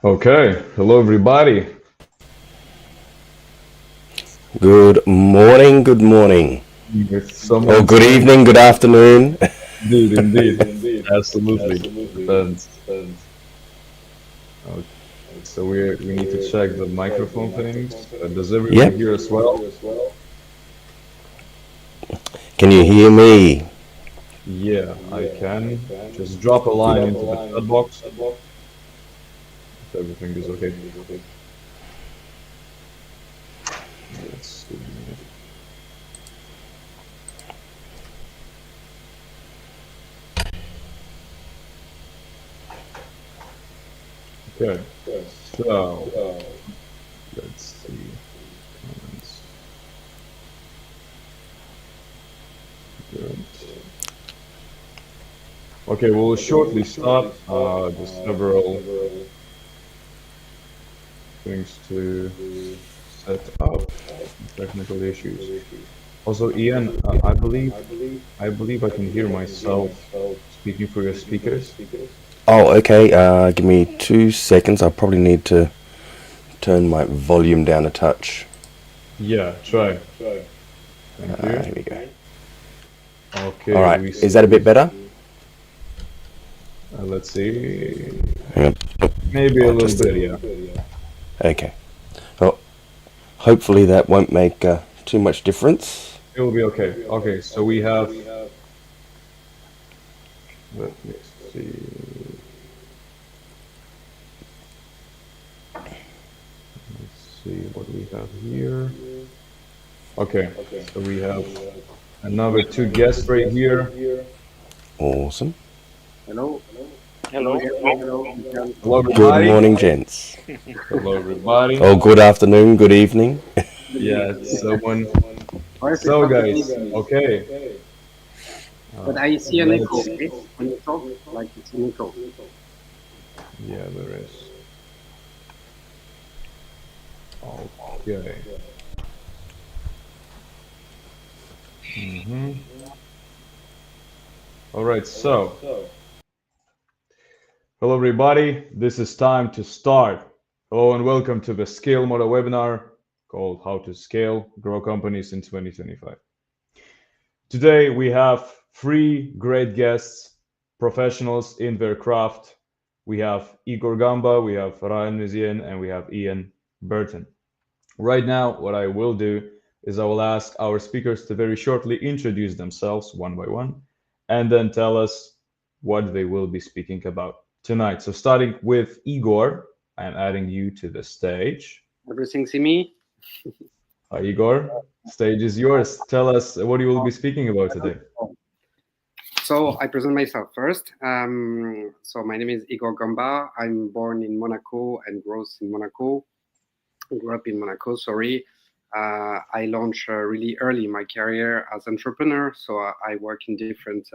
Okay, hello everybody. Good morning, good morning. If Or someone good saying evening, good afternoon. indeed, absolutely depends. Okay, so we need to check the microphone things. Does everyone Yep. hear us well? Can you hear me? Yeah, I can. Just drop a line into the chat box if everything is okay. Let's see. Okay, so let's see comments. Good. Okay, we'll shortly start. Just several things to set up, some technical issues. Also, Ian, I believe I can hear myself speaking through your speakers. Oh, okay. Give me 2 seconds. I probably need to turn my volume down a touch. Yeah, try. Thank Here you. we go. All Okay, right. we Is that a see. bit better? Let's see. Hang on. Maybe a Oh, little just bit, yeah. okay. Well, hopefully that won't make too much difference. It will be okay. Okay, so we have. Let me see. Let's see what we have here. Okay, so we have another two guests right here. Awesome. Hello, can you Hello. hear me? Hello, Meziane. Hello, Good everybody. morning, gents. Hello, everybody. Oh, good afternoon, good evening. Good Yeah, evening. someone. Or if you So, talk in guys, English, okay. but I see an echo, Let's. okay? When you talk, like it's an echo. Yeah, there is. Okay. Mm-hmm. All right. So, hello, everybody. This is time to start. Hello, and welcome to the Scalemodo webinar called "How to Scale Grow Companies in 2025." Today, we have three great guests, professionals in their craft. We have Igor Gamba, we have Ryane Meziane, and we have Ian Burton. Right now, what I will do is I will ask our speakers to very shortly introduce themselves one by one, and then tell us what they will be speaking about tonight. So starting with Igor, I'm adding you to the stage. Everything see me? Hi, Igor. Stage is yours. Tell us what you will be speaking about today. So I present myself first. So my name is Igor Gamba. I'm born in Monaco and grew up in Monaco, sorry. I launched really early in my career as entrepreneur. So I work in different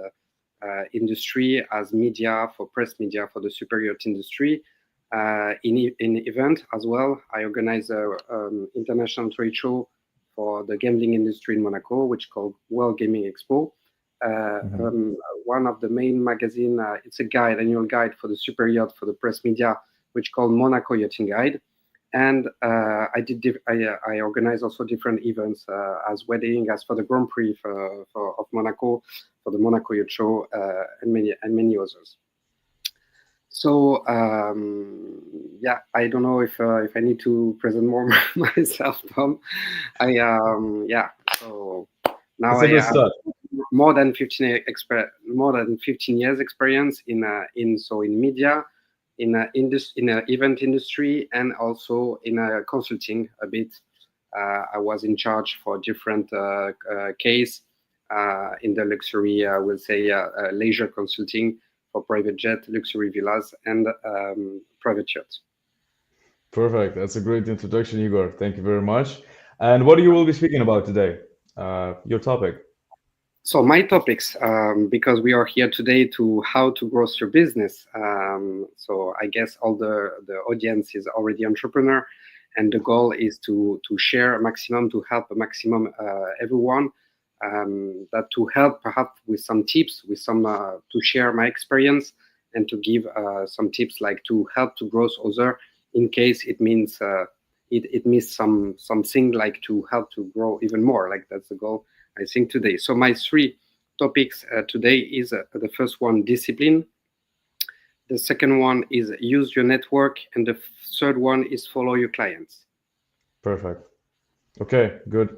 industry as media for press media for the super yacht industry. In event as well, I organize a international trade show for the gambling industry in Monaco, which called World Gaming Expo. Uh, Mhm. um, One of the main magazine, it's a guide, annual guide for the super yacht for the press media, which called Monaco Yachting Guide. And I organize also different events as wedding, as for the Grand Prix of Monaco, for the Monaco Yacht Show, and many others. So yeah, I don't know if I need to present more myself, Tom. I Yeah. So now It's a I good have start. more than 15 years experience in media, in event industry, and also in consulting a bit. I was in charge for different case in the luxury, we'll say, leisure consulting for private jet, luxury villas, and private yachts. Perfect. That's a great introduction, Igor. Thank you very much. And what you will be speaking about today? Your topic. So my topics, because we are here today to how to grow your business. So I guess all the audience is already entrepreneur, and the goal is to share a maximum, to help a maximum everyone. That to help perhaps with some tips, with some to share my experience and to give some tips like to help to grow other in case it means it means something like to help to grow even more. Like that's the goal, I think, today. So my three topics today is the first one, discipline. The second one is use your network, and the third one is follow your clients. Perfect. Okay, good.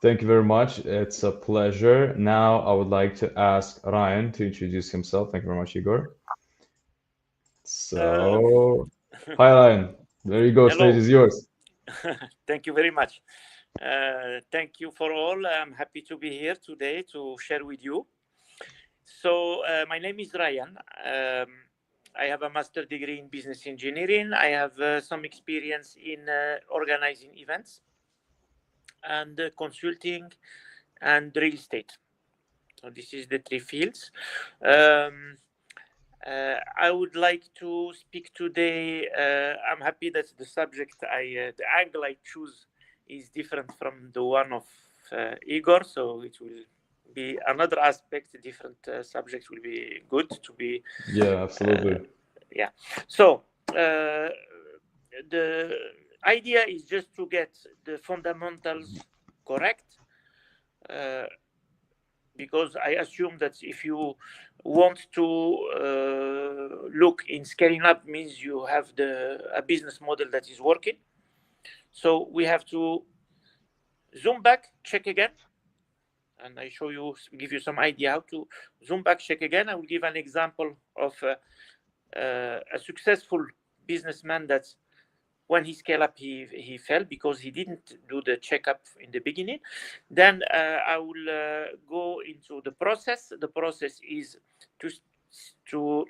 Thank you very much. It's a pleasure. Now I would like to ask Ryane to introduce himself. Thank you very much, Igor. So, hi Ryane. There you go. Hello. Stage is yours. Thank you very much. Thank you for all. I'm happy to be here today to share with you. So my name is Ryane. I have a master's degree in business engineering. I have some experience in organizing events and consulting and real estate. So this is the three fields. I would like to speak today. I'm happy that the subject the angle I choose is different from the one of Igor, so it will be another aspect. Different subjects will be good to be. Yeah, absolutely. Yeah. So the idea is just to get the fundamentals correct. Because I assume that if you want to look in scaling up, means you have a business model that is working. So we have to zoom back, check again, and I give you some idea how to zoom back, check again. I will give an example of a successful businessman that's when he scaled up, he fell because he didn't do the checkup in the beginning. Then I will go into the process. The process is to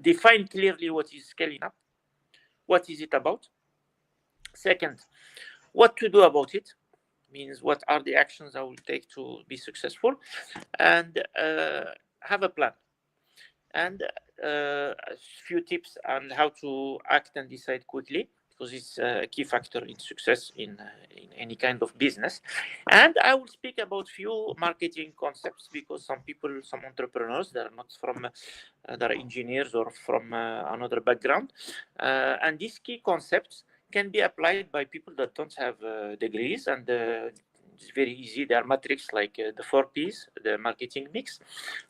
define clearly what is scaling up. What is it about? Second, what to do about it. Means what are the actions I will take to be successful, and have a plan. And a few tips on how to act and decide quickly, because it's a key factor in success in any kind of business. And I will speak about few marketing concepts, because some entrepreneurs, they're not from, they're engineers or from another background. And these key concepts can be applied by people that don't have degrees, and it's very easy. They are matrix like the 4 Ps, the marketing mix.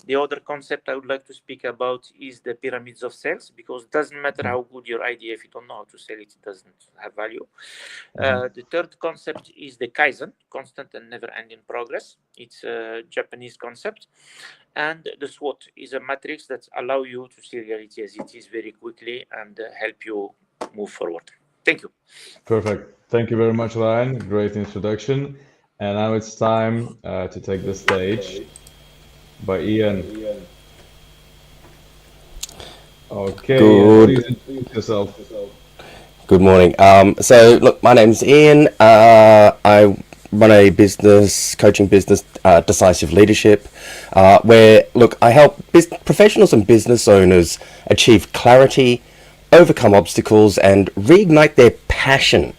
The other concept I would like to speak about is the pyramids of sales, because it doesn't matter how good your idea, if you don't know how to sell it, it doesn't have value. The third concept is the Kaizen, constant and never-ending progress. It's a Japanese concept. And the SWOT is a matrix that allow you to see reality as it is very quickly and help you move forward. Thank you. Perfect. Thank you very much, Ryan. Great introduction. And now it's time to take the stage by Ian. Okay, Good. Ian, please introduce yourself. Good morning. So, look, my name's Ian. I run a business, coaching business, Decisive Leadership, where, look, I help professionals and business owners achieve clarity, overcome obstacles, and reignite their passion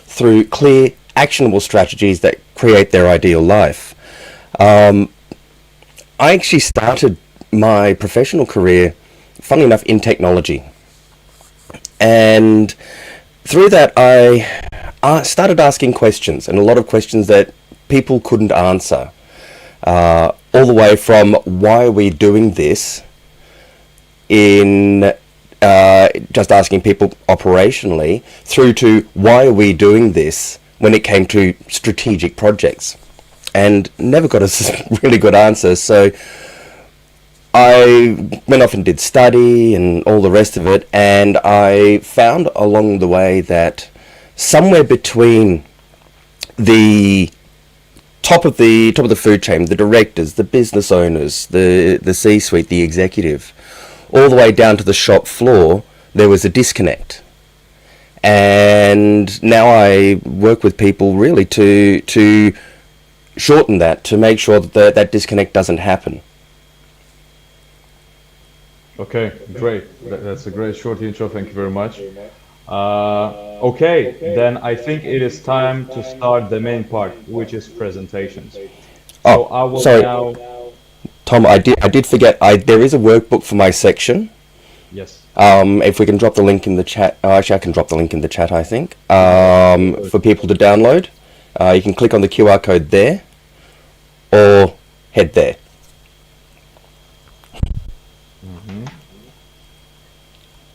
through clear, actionable strategies that create their ideal life. I actually started my professional career, funnily enough, in technology. And through that, I started asking questions, and a lot of questions that people couldn't answer. All the way from why are we doing this, in just asking people operationally, through to why are we doing this when it came to strategic projects, and never got a really good answer. So I went off and did study and all the rest of it, and I found along the way that somewhere between the top of the food chain, the directors, the business owners, the C-suite, the executive, all the way down to the shop floor, there was a disconnect. And now I work with people really to shorten that, to make sure that that disconnect doesn't happen. Okay, great. That's a great short intro. Thank you very much. Okay, then I think it is time to start the main part, which is presentations. So I will sorry. now. Tom, I did forget. There is a workbook for my section, Yes. If we can drop the link in the chat, actually I can drop the link in the chat, I think, for people to download. You can click on the QR code there, or head there.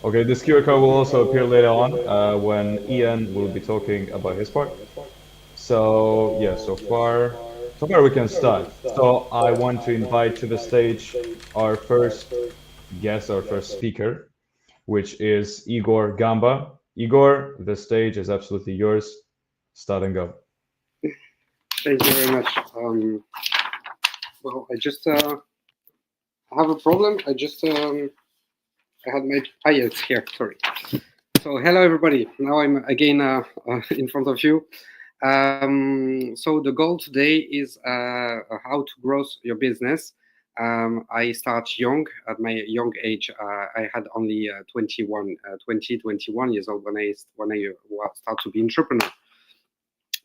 Okay, this QR code will also appear later on when Ian will be talking about his part. So yeah, so far we can start. So I want to invite to the stage our first guest, our first speaker, which is Igor Gamba. Igor, the stage is absolutely yours. Start and go. Thank you very much. Well, I just have a problem. I had my it's here. Sorry. So hello everybody. Now I'm again in front of you. So the goal today is how to grow your business. I start young. At my young age, I had only 21 years old when I start to be entrepreneur.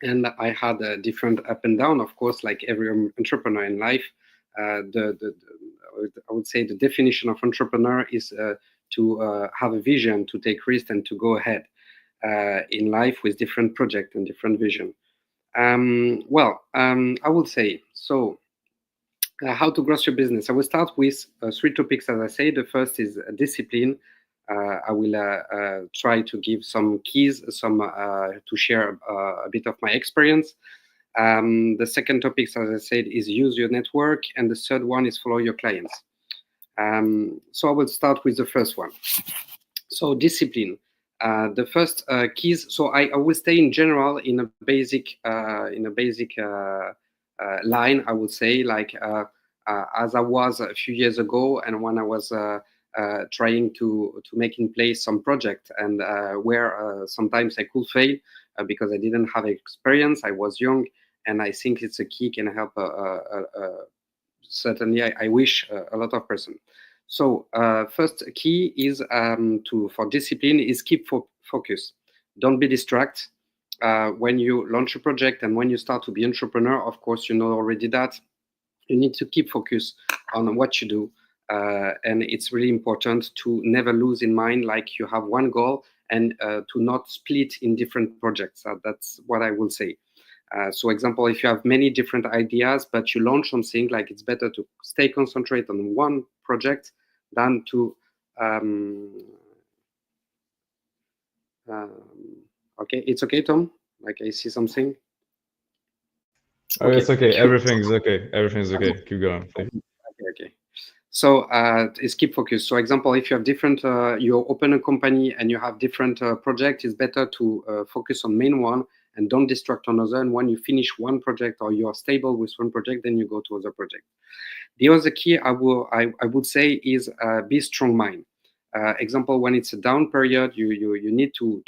And I had a different up and down, of course, like every entrepreneur in life. I would say the definition of entrepreneur is to have a vision, to take risks, and to go ahead in life with different projects and different vision. I would say so. How to grow your business? I will start with 3 topics, as I say. The first is discipline. I will try to give some keys, to share a bit of my experience. The second topic, as I said, is use your network, and the third one is follow your clients. So I will start with the first one. So discipline. The first keys. So I will stay in general in a basic line. I would say like as I was a few years ago, and when I was trying to make in place some project, and where sometimes I could fail because I didn't have experience. I was young, and I think it's a key can help. Certainly, I wish a lot of person. So first key is for discipline is keep focus. Don't be distracted. When you launch a project and when you start to be entrepreneur, of course, you know already that you need to keep focus on what you do. And it's really important to never lose in mind, like you have one goal, and to not split in different projects. That's what I will say. So example, if you have many different ideas, but you launch something, like it's better to stay concentrate on one project than to okay, it's okay, Tom, like I see something. Okay. It's okay. Everything's okay. Everything's okay. Keep going. Okay. So is keep focus. So example, if you have different, you open a company and you have different projects, it's better to focus on main one and don't distract another. And when you finish one project or you are stable with one project, then you go to other project. The other key I would say is be strong mind. Example, when it's a down period, you need to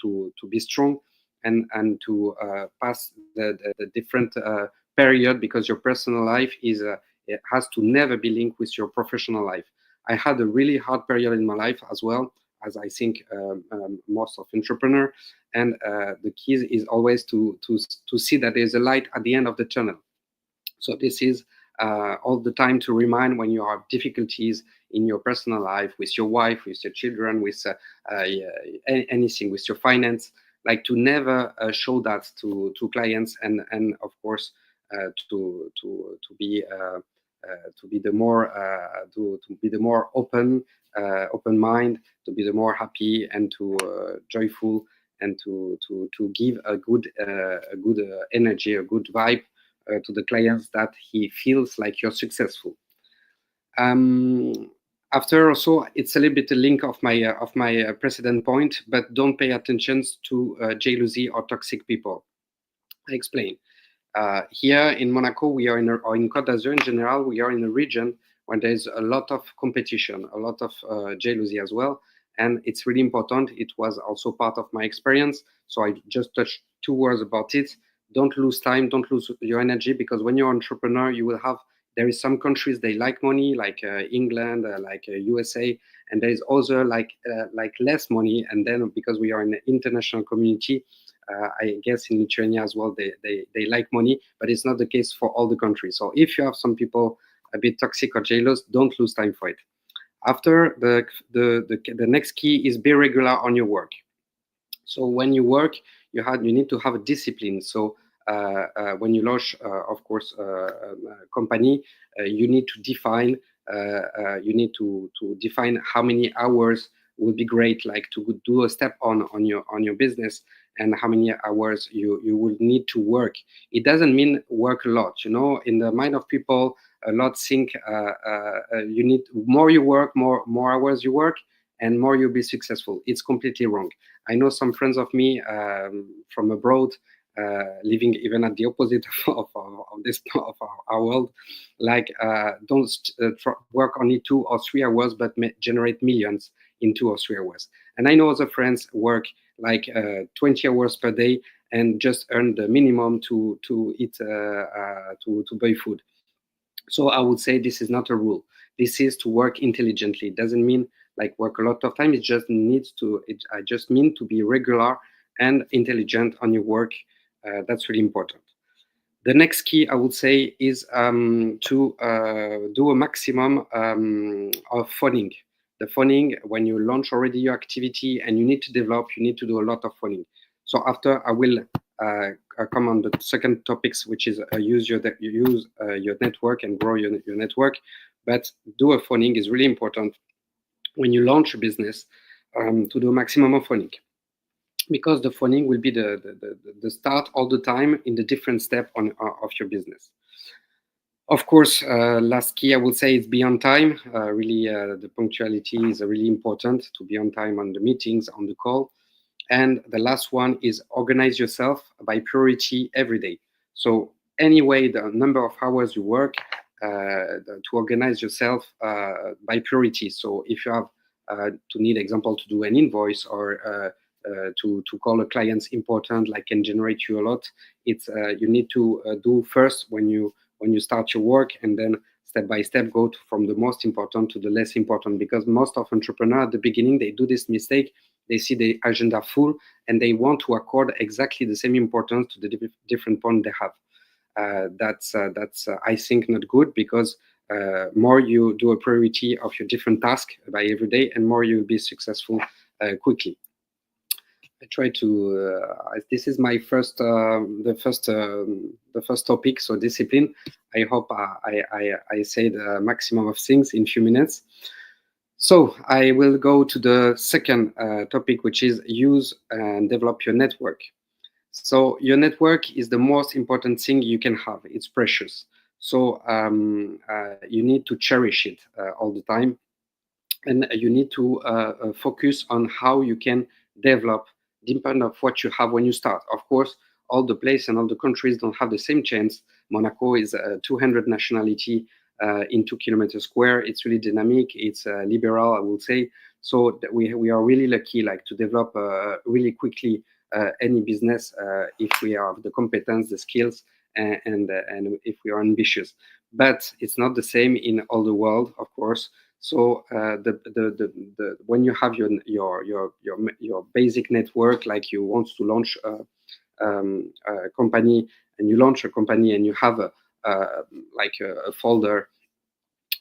be strong and to pass the different period, because your personal life is it has to never be linked with your professional life. I had a really hard period in my life as well, as I think most of entrepreneur. And the key is always to see that there's a light at the end of the tunnel. So this is all the time to remind when you have difficulties in your personal life, with your wife, with your children, with anything, with your finance, like to never show that to clients, and of course to be the more open mind, to be the more happy and to joyful, and to give a good energy, a good vibe to the clients, that he feels like you're successful. After also, it's a little bit a link of my precedent point, but don't pay attention to jealousy or toxic people. I explain. Here in Monaco, we are or in Côte d'Azur in general, we are in a region where there's a lot of competition, a lot of jealousy as well. And it's really important. It was also part of my experience. So I just touched 2 words about it. Don't lose time, don't lose your energy, because when you're an entrepreneur, you will have, there is some countries, they like money, like England, like USA, and there is other like less money. And then because we are in an international community, I guess in Lithuania as well, they like money, but it's not the case for all the countries. So if you have some people a bit toxic or jealous, don't lose time for it. After, the next key is be regular on your work. So when you work, you need to have a discipline. So when you launch, of course, a company, you need to define define how many hours would be great, like to do a step on your business, and how many hours you will need to work. It doesn't mean work a lot. You know, in the mind of people, a lot think you need more you work, more hours you work, and more you'll be successful. It's completely wrong. I know some friends of me from abroad, living even at the opposite of our world, like don't work only 2 or 3 hours, but generate millions in 2 or 3 hours. And I know other friends work like 20 hours per day and just earn the minimum to eat to buy food. So I would say this is not a rule. This is to work intelligently. It doesn't mean like work a lot of time. It just needs to. I just mean to be regular and intelligent on your work. That's really important. The next key I would say is to do a maximum of phoning. The phoning, when you launch already your activity and you need to develop, you need to do a lot of phoning. So after I will come on the second topics, which is use your network and grow your network. But do a phoning is really important when you launch a business, to do a maximum of phoning, because the phoning will be the start all the time in the different step of your business. Of course, last key I would say is be on time. Really, the punctuality is really important, to be on time on the meetings, on the call. And the last one is organize yourself by priority every day. So anyway, the number of hours you work, to organize yourself by priority. So if you have to need example to do an invoice, or to call a client's important, like can generate you a lot, it's you need to do first when you start your work, and then step by step go from the most important to the less important. Because most of entrepreneurs at the beginning, they do this mistake. They see the agenda full and they want to accord exactly the same importance to the different point they have. That's I think not good, because more you do a priority of your different task by every day, and more you'll be successful quickly. I try to. This is my first, the first topic. So discipline. I hope I said the maximum of things in few minutes. So I will go to the second topic, which is use and develop your network. So your network is the most important thing you can have. It's precious. So you need to cherish it all the time. And you need to focus on how you can develop, depending on what you have when you start. Of course, all the places and all the countries don't have the same chance. Monaco is 200 nationality in 2 kilometers square. It's really dynamic. It's liberal, I would say. So that we are really lucky, like to develop really quickly any business if we have the competence, the skills, and if we are ambitious. But it's not the same in all the world, of course. So when you have your basic network, like you want to launch a company, and you launch a company and you have a folder,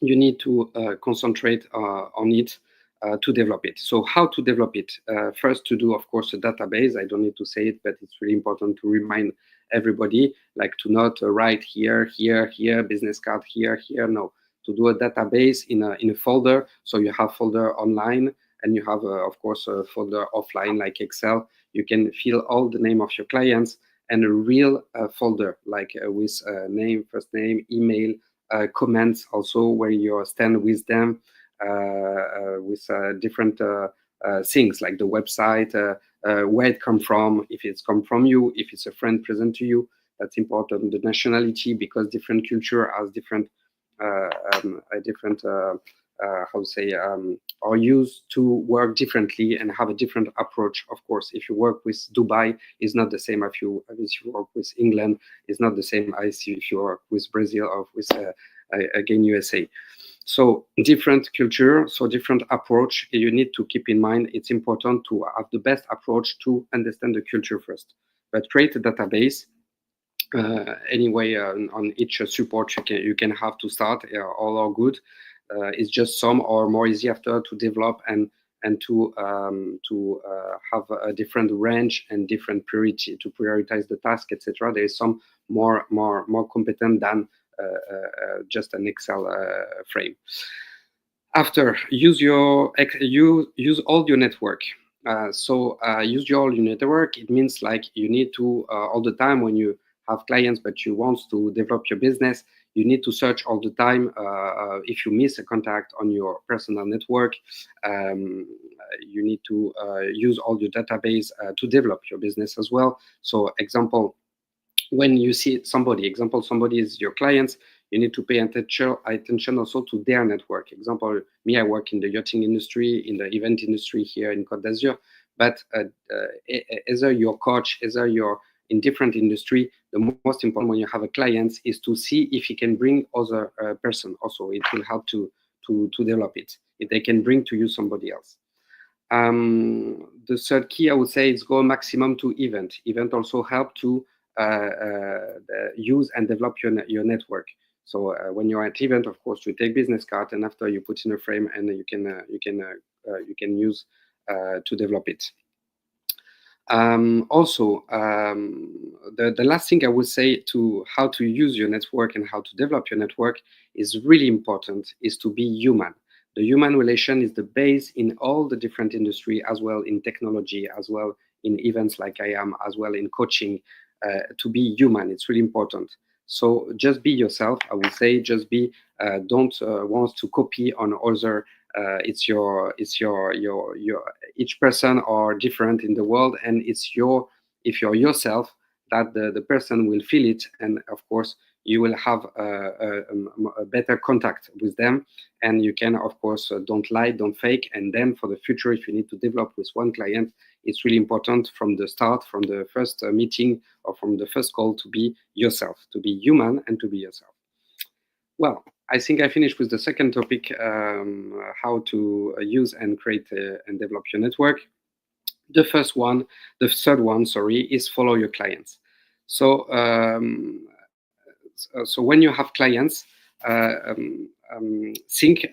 you need to concentrate on it to develop it. So how to develop it? First, to do, of course, a database. I don't need to say it, but it's really important to remind everybody, like to not write here, business card here. No, to do a database in a folder. So you have folder online, and you have, of course, a folder offline like Excel. You can fill all the name of your clients, and a real folder like with name, first name, email, comments also where you stand with them, with different things like the website, where it come from, if it's come from you, if it's a friend present to you. That's important. The nationality, because different culture has different are used to work differently and have a different approach. Of course, if you work with Dubai, is not the same as you work with England. Is not the same as if you work with Brazil or with again USA. So different culture, so different approach. You need to keep in mind. It's important to have the best approach to understand the culture first. But create a database. Anyway, on each support you can have to start, all are good. is just some or more easy after to develop and to have a different range and different priority to prioritize the task, etc. There is some more competent than just an Excel frame. After, use all your network. Use all your network. It means like you need to all the time when you have clients but you want to develop your business, you need to search all the time. If you miss a contact on your personal network, you need to use all your database to develop your business as well. So example, when you see somebody is your clients, you need to pay attention also to their network. Example, me, I work in the yachting industry, in the event industry here in Côte d'Azur, but either your coach, either you're in different industry, the most important when you have a client is to see if he can bring other person also. It will help to develop it, if they can bring to you somebody else. The third key, I would say, is go maximum to event. Event also help to use and develop your network. So when you're at event, of course, you take business card, and after you put in a frame, and you can use to develop it. Also, the last thing I would say to how to use your network and how to develop your network is really important, is to be human. The human relation is the base in all the different industry, as well in technology, as well in events like I am, as well in coaching. To be human, it's really important. So just be yourself, I would say. Just be, don't want to copy on other. Each person are different in the world, and if you're yourself, that the person will feel it, and of course you will have a better contact with them, and you can, of course, don't lie, don't fake. And then for the future, if you need to develop with one client, it's really important from the start, from the first meeting or from the first call, to be yourself, to be human and to be yourself. Well, I think I finished with the second topic, how to use and create and develop your network. The third one, is follow your clients. So, so when you have clients, think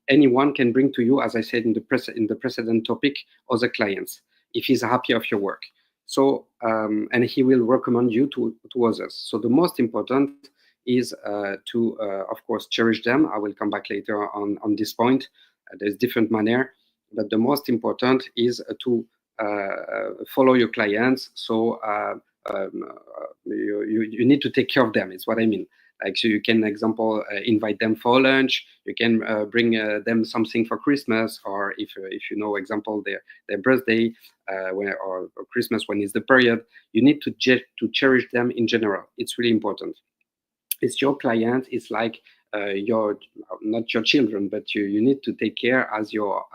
anyone can bring to you, as I said in the precedent topic, other clients if he's happy of your work. So and he will recommend you to others. So the most important is to of course cherish them. I will come back later on this point. There's different manner, but the most important is to follow your clients. So you need to take care of them, is what I mean. Like, so you can, example, invite them for lunch. You can bring them something for Christmas, or if you know, example, their birthday, or Christmas, when is the period. You need to cherish them in general. It's really important. It's your client. It's like your, not your children, but you need to take care as your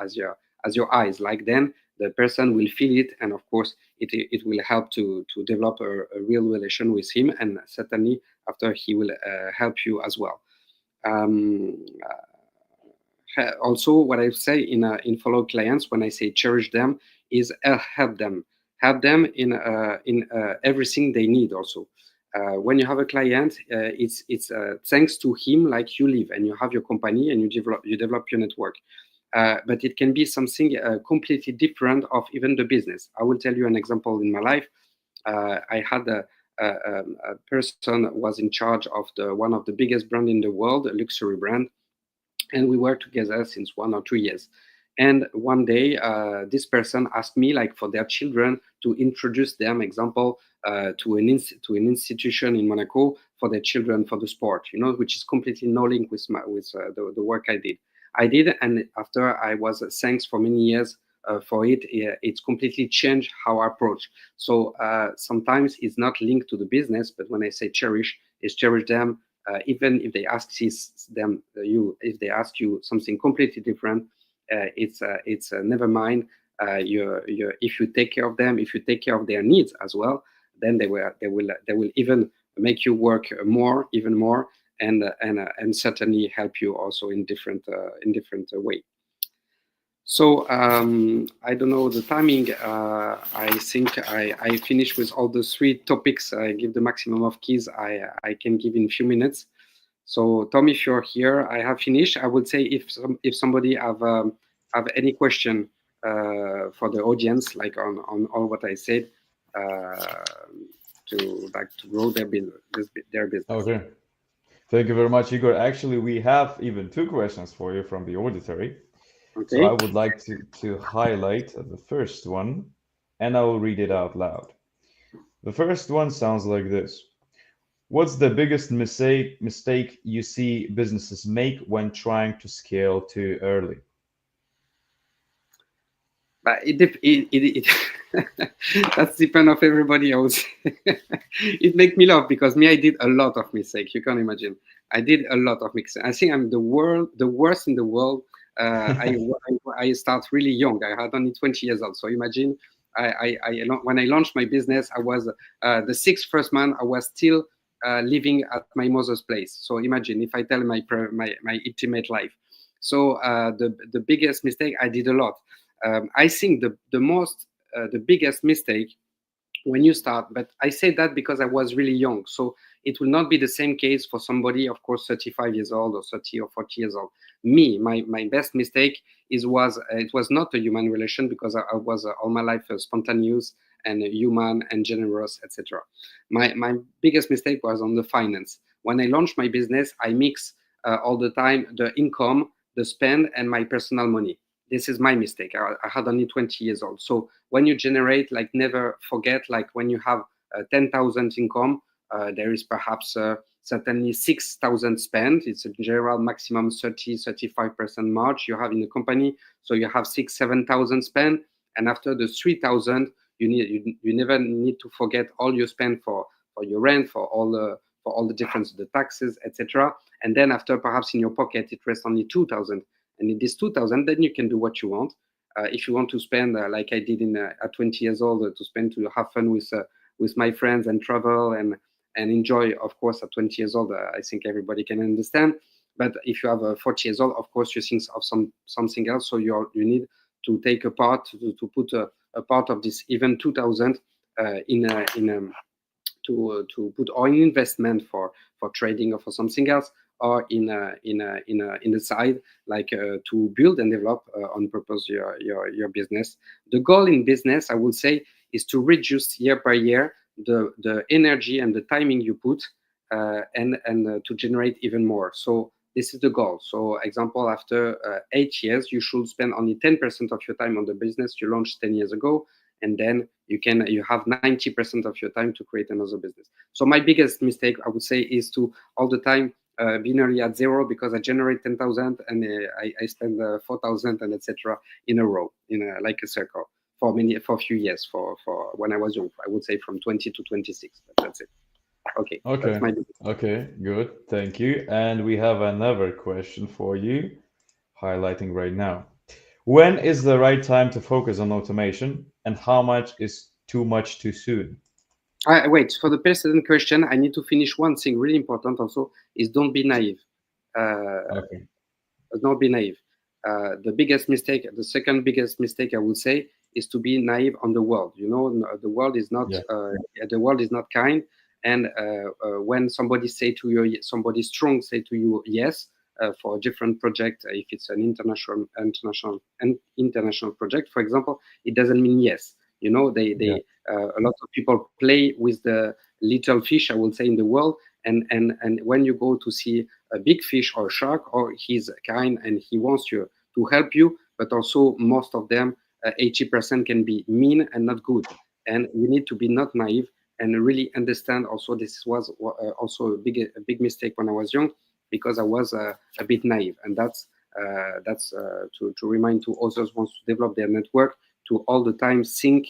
eyes. Like, then the person will feel it, and of course it will help to develop a real relation with him, and certainly after he will help you as well. Also, what I say in follow clients, when I say cherish them, is help them in everything they need. Also, when you have a client, it's thanks to him, like you live and you have your company and you develop your network. But it can be something completely different of even the business. I will tell you an example in my life. I had a person was in charge of one of the biggest brand in the world, a luxury brand, and we worked together since 1 or 2 years. And one day, this person asked me, like, for their children, to introduce them, example, to an institution in Monaco for their children, for the sport, which is completely no link with the work I did. And after I was thanks for many years for it, it's completely changed how I approach. So sometimes it's not linked to the business, but when I say cherish, is cherish them, even if they ask if they ask you something completely different. It's never mind. If you take care of them, if you take care of their needs as well, then they will even make you work even more. And certainly help you also in different way. So I don't know the timing. I think I finished with all the 3 topics. I give the maximum of keys I can give in a few minutes. So Tom, if you're here, I have finished. I would say if somebody have any question for the audience, like on all what I said, to grow their business. Okay. Thank you very much, Igor. Actually, we have even two questions for you from the auditory. So Okay. I would like to highlight the first one, and I will read it out loud. The first one sounds like this. What's the biggest mistake you see businesses make when trying to scale too early? But it that's depend of everybody else. It makes me laugh because me, I did a lot of mistakes. You can imagine. I did a lot of mistakes. I think I'm the worst in the world. I start really young. I had only 20 years old. So imagine, when I launched my business, I was the sixth first man. I was still living at my mother's place. So imagine if I tell my intimate life. So the biggest mistake I did a lot. I think the biggest mistake when you start, but I say that because I was really young, so it will not be the same case for somebody, of course, 35 years old or 30 or 40 years old. Me, my best mistake was it was not a human relation because I was all my life spontaneous and human and generous, etc. My biggest mistake was on the finance. When I launched my business, I mix all the time the income, the spend, and my personal money. This is my mistake. I had only 20 years old. So when you generate, like never forget, like when you have 10,000 income, there is perhaps certainly 6,000 spent. It's a general maximum 35% margin you have in the company. So you have 7,000 spent. And after the 3,000, you never need to forget all you spend for your rent, for all the difference, the taxes, etc. And then after perhaps in your pocket, it rests only 2,000. And in this 2,000, then you can do what you want. If you want to spend, like I did at 20 years old, to have fun with my friends and travel and enjoy, of course, at 20 years old, I think everybody can understand. But if you have 40 years old, of course, you think of something else. So you need to take a part to put a part of this even 2,000 to put or in investment for trading or for something else, or in the side, like to build and develop on purpose your business. The goal in business, I would say, is to reduce year by year the energy and the timing you put, and to generate even more. So this is the goal. So example, after 8 years, you should spend only 10% of your time on the business you launched 10 years ago, and then you have 90% of your time to create another business. So my biggest mistake, I would say, is to all the time be nearly at zero, because I generate 10,000 and I spend 4,000 and etc. in a row, like a circle for a few years, for when I was young. I would say from 20 to 26. But that's it. Okay. Okay. That's my Okay, good. Thank you. And we have another question for you, highlighting right now. When is the right time to focus on automation, and how much is too much too soon? Wait, for the precedent question, I need to finish one thing really important also, is don't be naive. Okay. Don't be naive. The second biggest mistake I would say is to be naive on the world. The world is not kind, and when somebody somebody strong say to you yes for a different project, if it's an international project, for example, it doesn't mean yes. A lot of people play with the little fish, I would say, in the world, and when you go to see a big fish or a shark, or he's kind and he wants you to help you, but also most of them, 80% can be mean and not good. And you need to be not naive and really understand. Also, this was also a big mistake when I was young, because I was a bit naive, and that's to remind to others wants to develop their network, to all the time think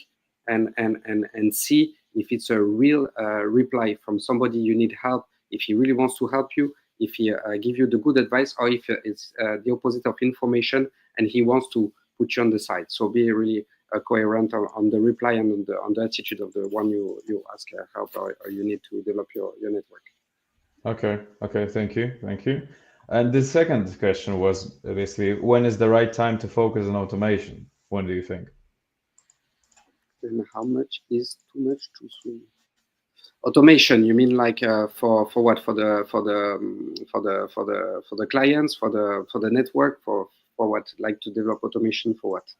and see if it's a real reply from somebody you need help, if he really wants to help you, if he give you the good advice, or if it's the opposite of information and he wants to put you on the side. So be really coherent on the reply and on the attitude of the one you ask help, or you need to develop your network. Okay. Okay. Thank you. Thank you. And the second question was basically, when is the right time to focus on automation? When do you think? And how much is too much too soon? Automation, you mean like for what? For the clients, for the network, for what? Like to develop automation for what?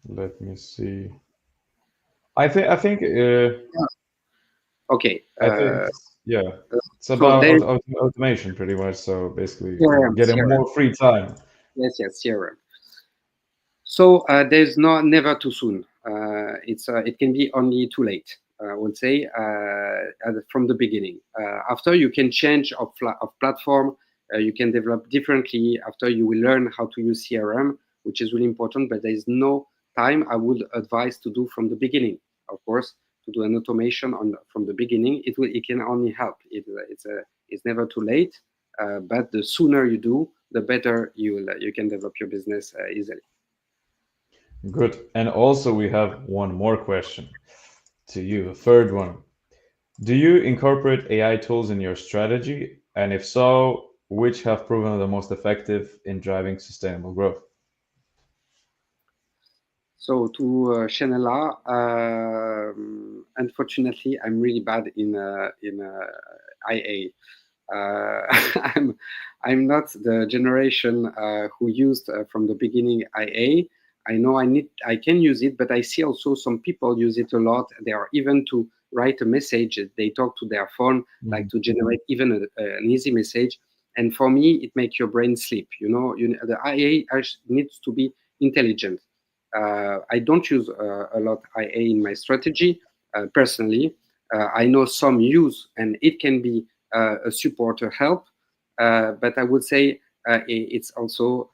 Let me see. I think Okay. I think yeah, it's So about there, automation pretty much. So basically, CRM, getting CRM. more free time. Yes, CRM. So there's never too soon. It can be only too late. I would say from the beginning. After you can change of platform, you can develop differently. After you will learn how to use CRM, which is really important. But there is no time I would advise to do from the beginning. Of course, to do an automation from the beginning, it can only help. It's never too late. But the sooner you do, the better you can develop your business easily. Good. And also, we have one more question to you, a third one. Do you incorporate AI tools in your strategy? And if so, which have proven the most effective in driving sustainable growth? So to Shenela, unfortunately, I'm really bad in IA. I'm not the generation who used from the beginning IA. I know I can use it, but I see also some people use it a lot. They are even to write a message. They talk to their phone, like to generate even an easy message. And for me, it makes your brain sleep. The IA needs to be intelligent. I don't use a lot IA in my strategy personally. I know some use, and it can be a support or help, but I would say it's also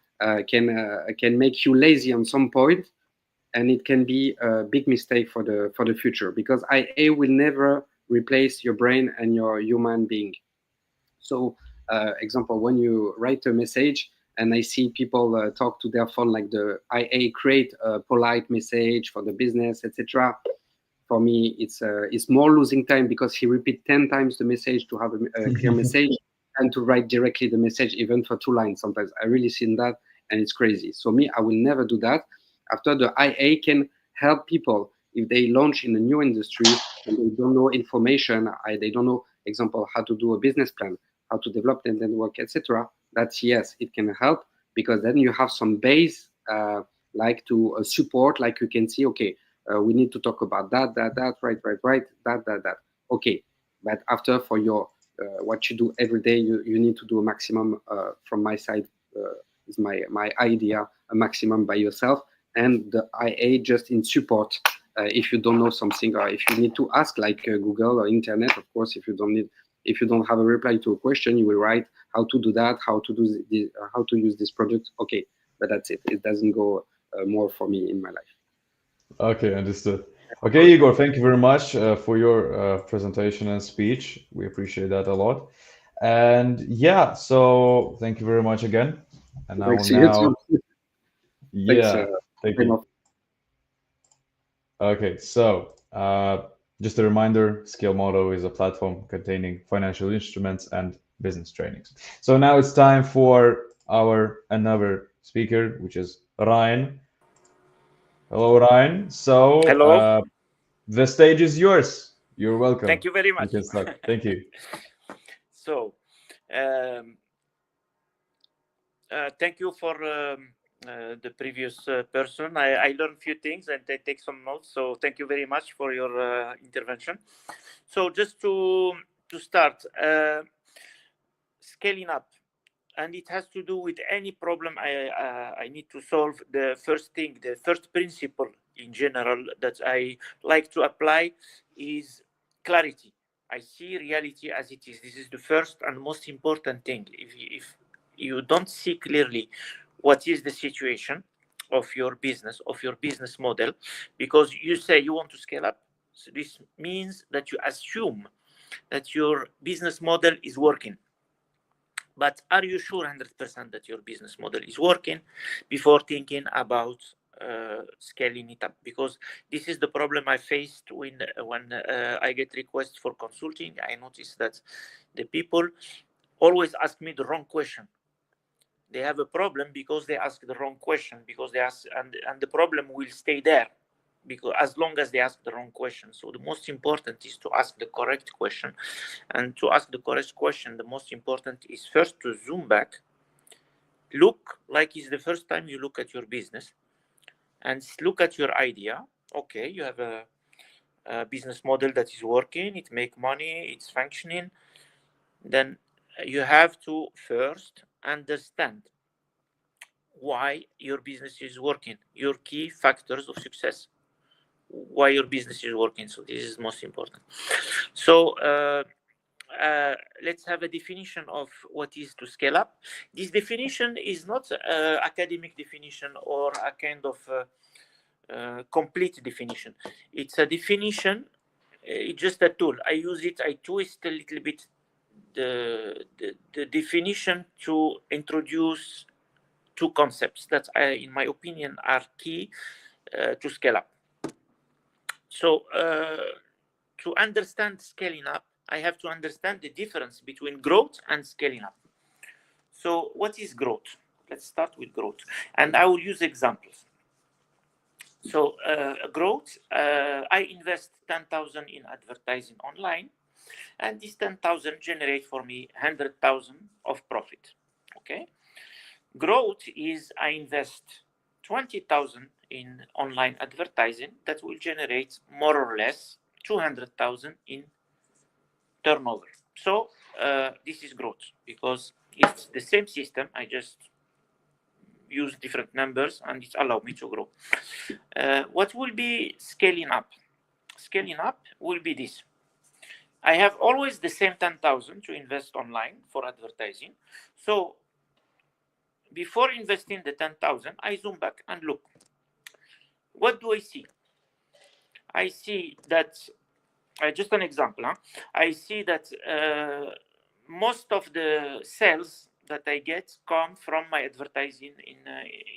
can make you lazy on some point, and it can be a big mistake for the future, because IA will never replace your brain and your human being. So, example, when you write a message and I see people talk to their phone, like the IA create a polite message for the business, etc. For me, it's more losing time, because he repeat 10 times the message to have a clear message, and to write directly the message, even for 2 lines. Sometimes I really seen that, and it's crazy. So me, I will never do that. After, the IA can help people if they launch in a new industry and they don't know information, they don't know, example, how to do a business plan, how to develop the network, etc. That's, yes, it can help, because then you have some base, like to support, like you can see, okay, we need to talk about that, right, that. Okay, but after, for your what you do every day, you need to do a maximum. From my side, is my idea, a maximum by yourself, and the IA just in support. If you don't know something, or if you need to ask, like Google or internet, of course. If you don't have a reply to a question, you will write how to do that, how to use this product. Okay, but that's it. It doesn't go more for me in my life. Okay, understood. Okay, Igor, thank you very much for your presentation and speech. We appreciate that a lot. And yeah, so thank you very much again. And Thanks to you too. Thanks. Yeah, thank you. Okay, so just a reminder, Scalemodo is a platform containing financial instruments and business trainings. So now it's time for our another speaker, which is Ryane. Hello, Ryane. So Hello. the stage is yours. You're welcome. Thank you very You much. can start. Thank you. So, thank you for the previous person. I learned a few things and I take some notes. So thank you very much for your intervention. So just to start, scaling up, and it has to do with any problem I need to solve. The first thing, the first principle in general that I like to apply is clarity. I see reality as it is. This is the first and most important thing. If you don't see clearly what is the situation of your business model, because you say you want to scale up, so this means that you assume that your business model is working. But are you sure 100% that your business model is working before thinking about scaling it up? Because this is the problem I faced when I get requests for consulting. I notice that the people always ask me the wrong question. They have a problem because they ask the wrong question, because they ask, and the problem will stay there. because as long as they ask the wrong question. So the most important is to ask the correct question. And to ask the correct question, the most important is first to zoom back, look like it's the first time you look at your business, and look at your idea. Okay, you have a business model that is working, it makes money, it's functioning. Then you have to first understand why your business is working, your key factors of success, why your business is working. So this is most important. So let's have a definition of what is to scale up. This definition is not academic definition or a kind of complete definition. It's a definition, it's just a tool. I use it, I twist a little bit the definition to introduce two concepts that, in my opinion, are key to scale up. So to understand scaling up, I have to understand the difference between growth and scaling up. So what is growth? Let's start with growth. And I will use examples. So growth, I invest 10,000 in advertising online, and this 10,000 generate for me 100,000 of profit. Okay. Growth is I invest 20,000 in online advertising that will generate more or less 200,000 in turnover. So this is growth because it's the same system. I just use different numbers and it allows me to grow. What will be scaling up? Scaling up will be this. I have always the same 10,000 to invest online for advertising. So before investing the 10,000, I zoom back and look. What do I see? I see that, just an example, I see that most of the sales that I get come from my advertising in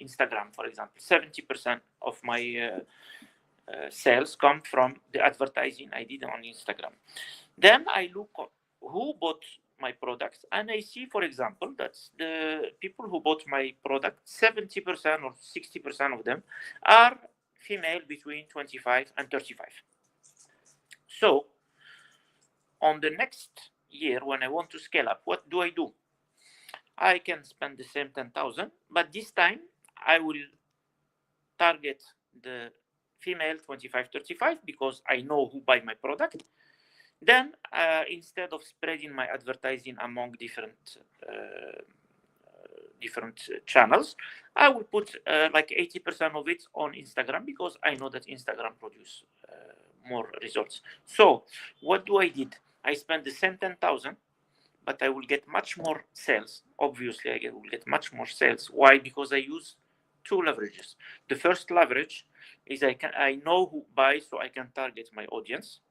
Instagram, for example. 70% of my sales come from the advertising I did on Instagram. Then I look who bought my products, and I see, for example, that the people who bought my product, 70% or 60% of them are female between 25 and 35. So on the next year, when I want to scale up, what do? I can spend the same 10,000, but this time I will target the female 25-35 because I know who buy my product. Then instead of spreading my advertising among different channels, I will put like 80% of it on Instagram because I know that Instagram produce more results. So what did? I spend the same 10,000, but I will get much more sales. Obviously, I will get much more sales. Why? Because I use two leverages. The first leverage is I know who buys, so I can target my audience.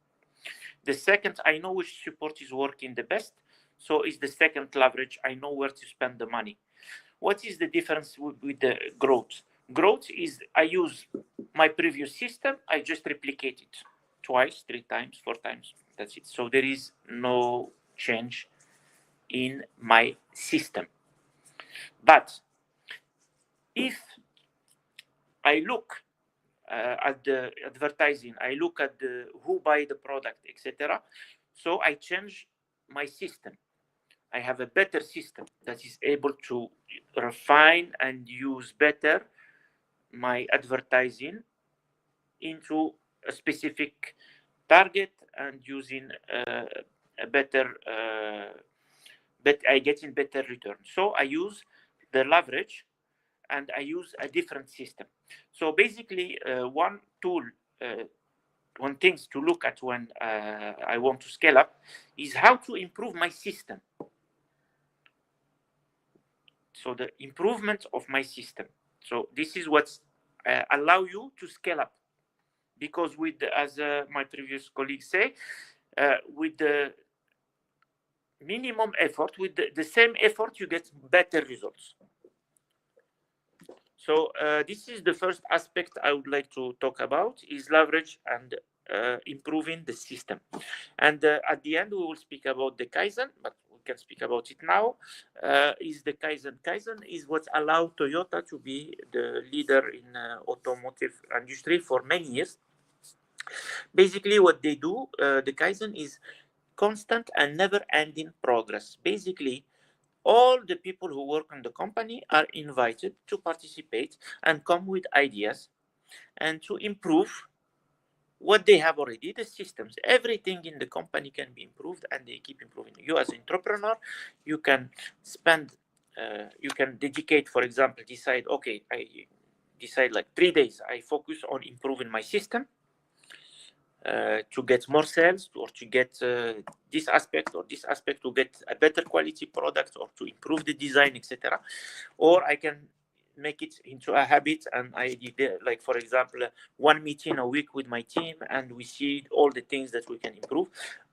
The second, I know which support is working the best, so is the second leverage. I know where to spend the money. What is the difference with the growth? Growth is I use my previous system, I just replicate it twice, 3 times, 4 times. That's it. So there is no change in my system. But if I look at the advertising, I look at who buy the product, etc. So I change my system. I have a better system that is able to refine and use better my advertising into a specific target and using a better, I get in better return. So I use the leverage and I use a different system. So basically, one thing to look at when I want to scale up is how to improve my system. So the improvement of my system. So this is what allow you to scale up. Because as my previous colleagues say, with the minimum effort, with the same effort, you get better results. So this is the first aspect I would like to talk about is leverage and improving the system. And at the end, we will speak about the Kaizen, but we can speak about it now. Is the Kaizen. Kaizen is what allowed Toyota to be the leader in automotive industry for many years. Basically, what they do, the Kaizen is constant and never-ending progress. Basically, all the people who work on the company are invited to participate and come with ideas and to improve what they have already, the systems. Everything in the company can be improved, and they keep improving. You as an entrepreneur, you can spend, you can dedicate, for example, decide, okay, I decide like 3 days, I focus on improving my system to get more sales, or to get this aspect or this aspect, to get a better quality product, or to improve the design, etc. Or I can make it into a habit, and I did, like, for example, 1 meeting a week with my team, and we see all the things that we can improve.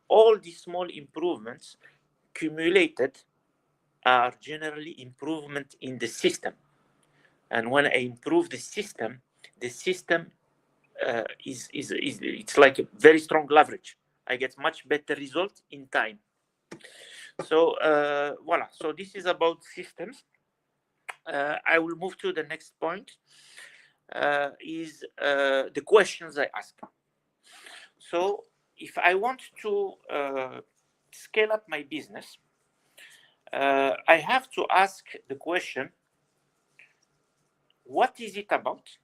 All these small improvements cumulated are generally improvement in the system. And when I improve the system it's like a very strong leverage. I get much better result in time. So voila. So this is about systems. I will move to the next point. Is the questions I ask. So if I want to scale up my business, I have to ask the question, what is it about?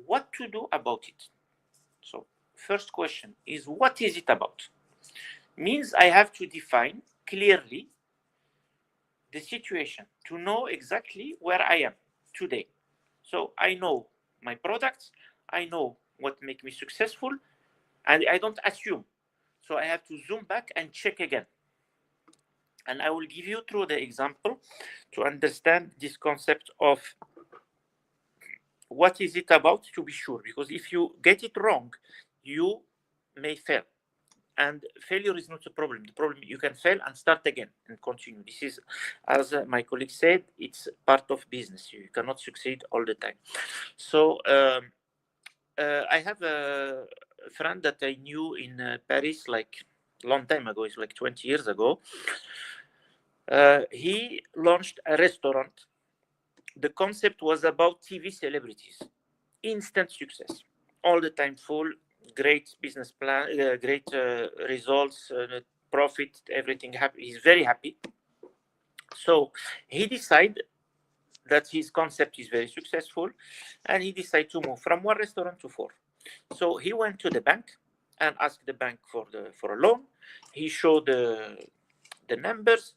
What to do about it? So first question is, what is it about? Means I have to define clearly the situation, to know exactly where I am today. So I know my products, I know what makes me successful, and I don't assume. So I have to zoom back and check again. And I will give you through the example to understand this concept of what is it about, to be sure, because if you get it wrong, you may fail. And failure is not a problem. The problem, you can fail and start again and continue. This is, as my colleague said, it's part of business. You cannot succeed all the time. So I have a friend that I knew in Paris, like a long time ago. It's like 20 years ago. He launched a restaurant. The concept was about TV celebrities. Instant success. All the time full. Great business plan, great results, profit, everything happy. He's very happy. So he decided that his concept is very successful, and he decided to move from 1 restaurant to 4. So he went to the bank and asked the bank for a loan. He showed the numbers.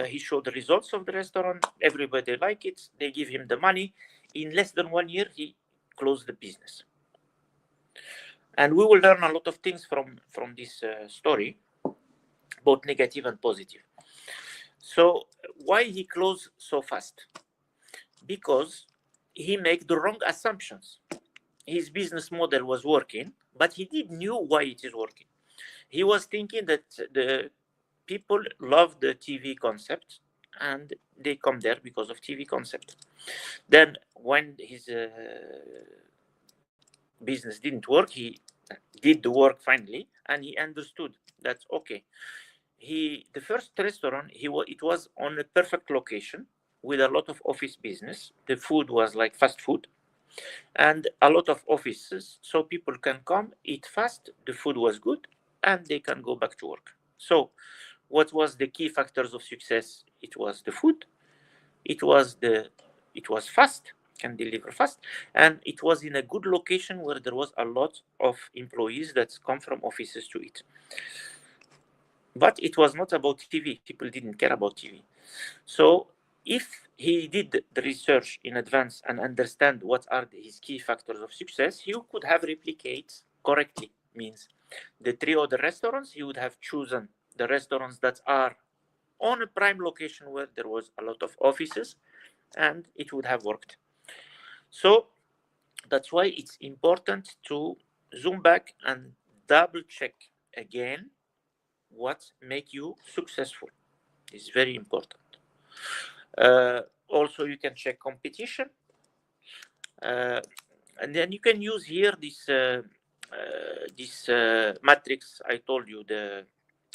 He showed the results of the restaurant. Everybody liked it. They give him the money. In less than 1 year, he closed the business. And we will learn a lot of things from this story, both negative and positive. So why he closed so fast? Because he made the wrong assumptions. His business model was working, but he didn't know why it is working. He was thinking that the people love the TV concept, and they come there because of TV concept. Then when his business didn't work, he did the work finally, and he understood that, okay, the first restaurant, it was on a perfect location with a lot of office business. The food was like fast food and a lot of offices, so people can come, eat fast, the food was good, and they can go back to work. So what was the key factors of success? It was the food, it was fast, can deliver fast, and it was in a good location where there was a lot of employees that come from offices to eat. But it was not about TV. People didn't care about TV. So if he did the research in advance and understand what are his key factors of success, he could have replicated correctly. Means the 3 other restaurants, he would have chosen the restaurants that are on a prime location where there was a lot of offices, and it would have worked. So that's why it's important to zoom back and double check again what make you successful. It's very important. Also, you can check competition, and then you can use here this matrix I told you, the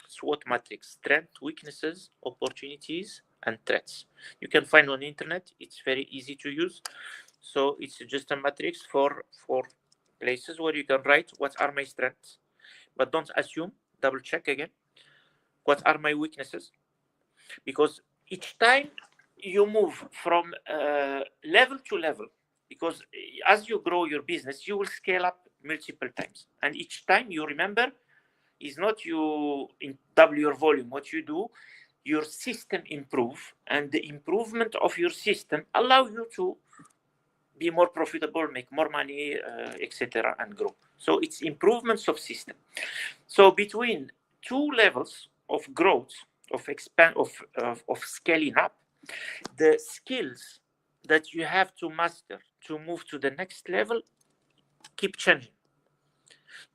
SWOT matrix: strengths, weaknesses, opportunities, and threats. You can find on the internet. It's very easy to use. So it's just a matrix for places where you can write what are my strengths, but don't assume, double check again. What are my weaknesses? Because each time you move from level to level, because as you grow your business, you will scale up multiple times. And each time you remember, is not you double your volume. What you do, your system improve, and the improvement of your system allow you to be more profitable, make more money, etc., and grow. So it's improvements of system. So between two levels of growth, of scaling up, the skills that you have to master to move to the next level keep changing.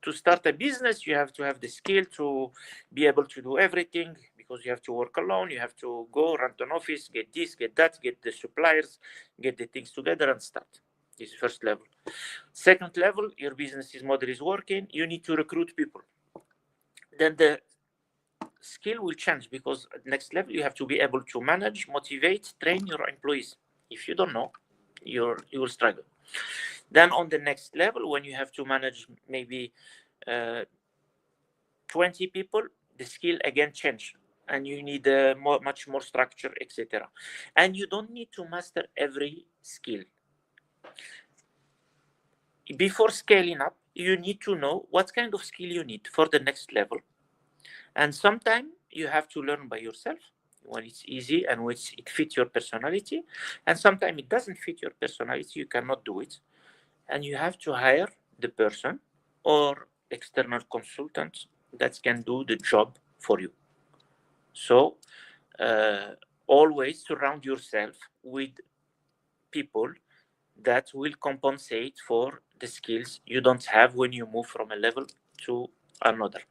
To start a business, you have to have the skill to be able to do everything, because you have to work alone. You have to go run to an office, get this, get that, get the suppliers, get the things together and start. This is first level. Second level, your business model is working. You need to recruit people. Then the skill will change, because at next level, you have to be able to manage, motivate, train your employees. If you don't know, you will struggle. Then on the next level, when you have to manage maybe 20 people, the skill again change, and you need much more structure, etc. And you don't need to master every skill. Before scaling up, you need to know what kind of skill you need for the next level. And sometimes you have to learn by yourself when it's easy and when it fits your personality. And sometimes it doesn't fit your personality, you cannot do it. And you have to hire the person or external consultant that can do the job for you. So always surround yourself with people that will compensate for the skills you don't have when you move from a level to another.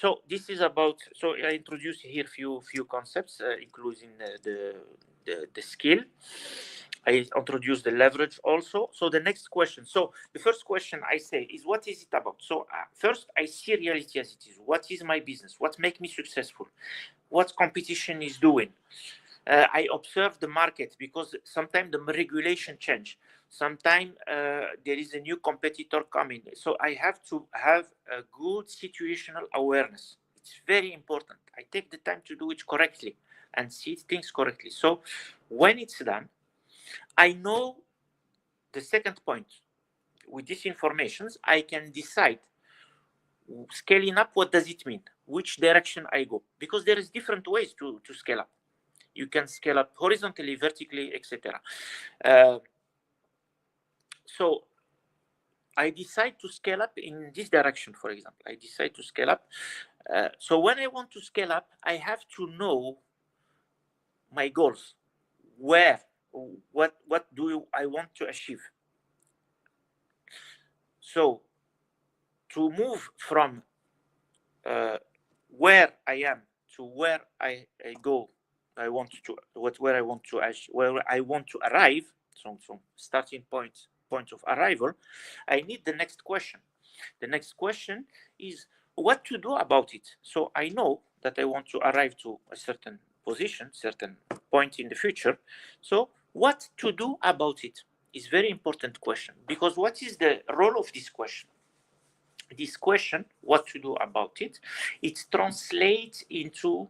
So this is about. So I introduced here few concepts, including the skill. I introduced the leverage also. So the next question. So the first question I say is, what is it about? So first I see reality as it is. What is my business? What makes me successful? What competition is doing? I observe the market, because sometimes the regulation change. Sometimes there is a new competitor coming. So I have to have a good situational awareness. It's very important. I take the time to do it correctly and see things correctly. So when it's done, I know the second point. With these informations, I can decide scaling up. What does it mean? Which direction I go? Because there is different ways to scale up. You can scale up horizontally, vertically, etc. So I decide to scale up in this direction, for example. I decide to scale up. So when I want to scale up, I have to know my goals. What do I want to achieve? So to move from where I am to where I go, where I want to arrive. So starting point of arrival, I need the next question. The next question is what to do about it. So I know that I want to arrive to a certain position, certain point in the future. So what to do about it is very important question, because what is the role of this question? This question, what to do about it, it translates into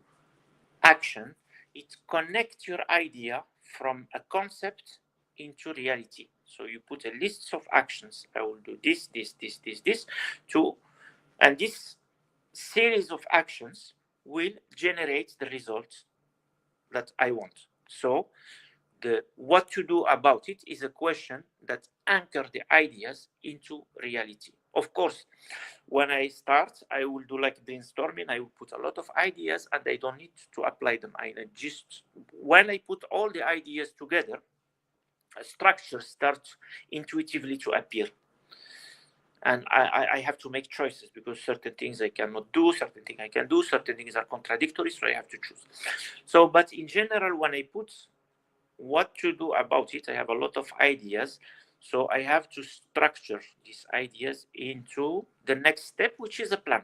action. It connects your idea from a concept into reality. So you put a list of actions. I will do this, and this series of actions will generate the results that I want. So the what to do about it is a question that anchors the ideas into reality. Of course, when I start, I will do like brainstorming. I will put a lot of ideas and I don't need to apply them. When I put all the ideas together, a structure starts intuitively to appear. And I have to make choices, because certain things I cannot do, certain things I can do, certain things are contradictory, so I have to choose. So, but in general, when I put what to do about it, I have a lot of ideas. So I have to structure these ideas into the next step, which is a plan.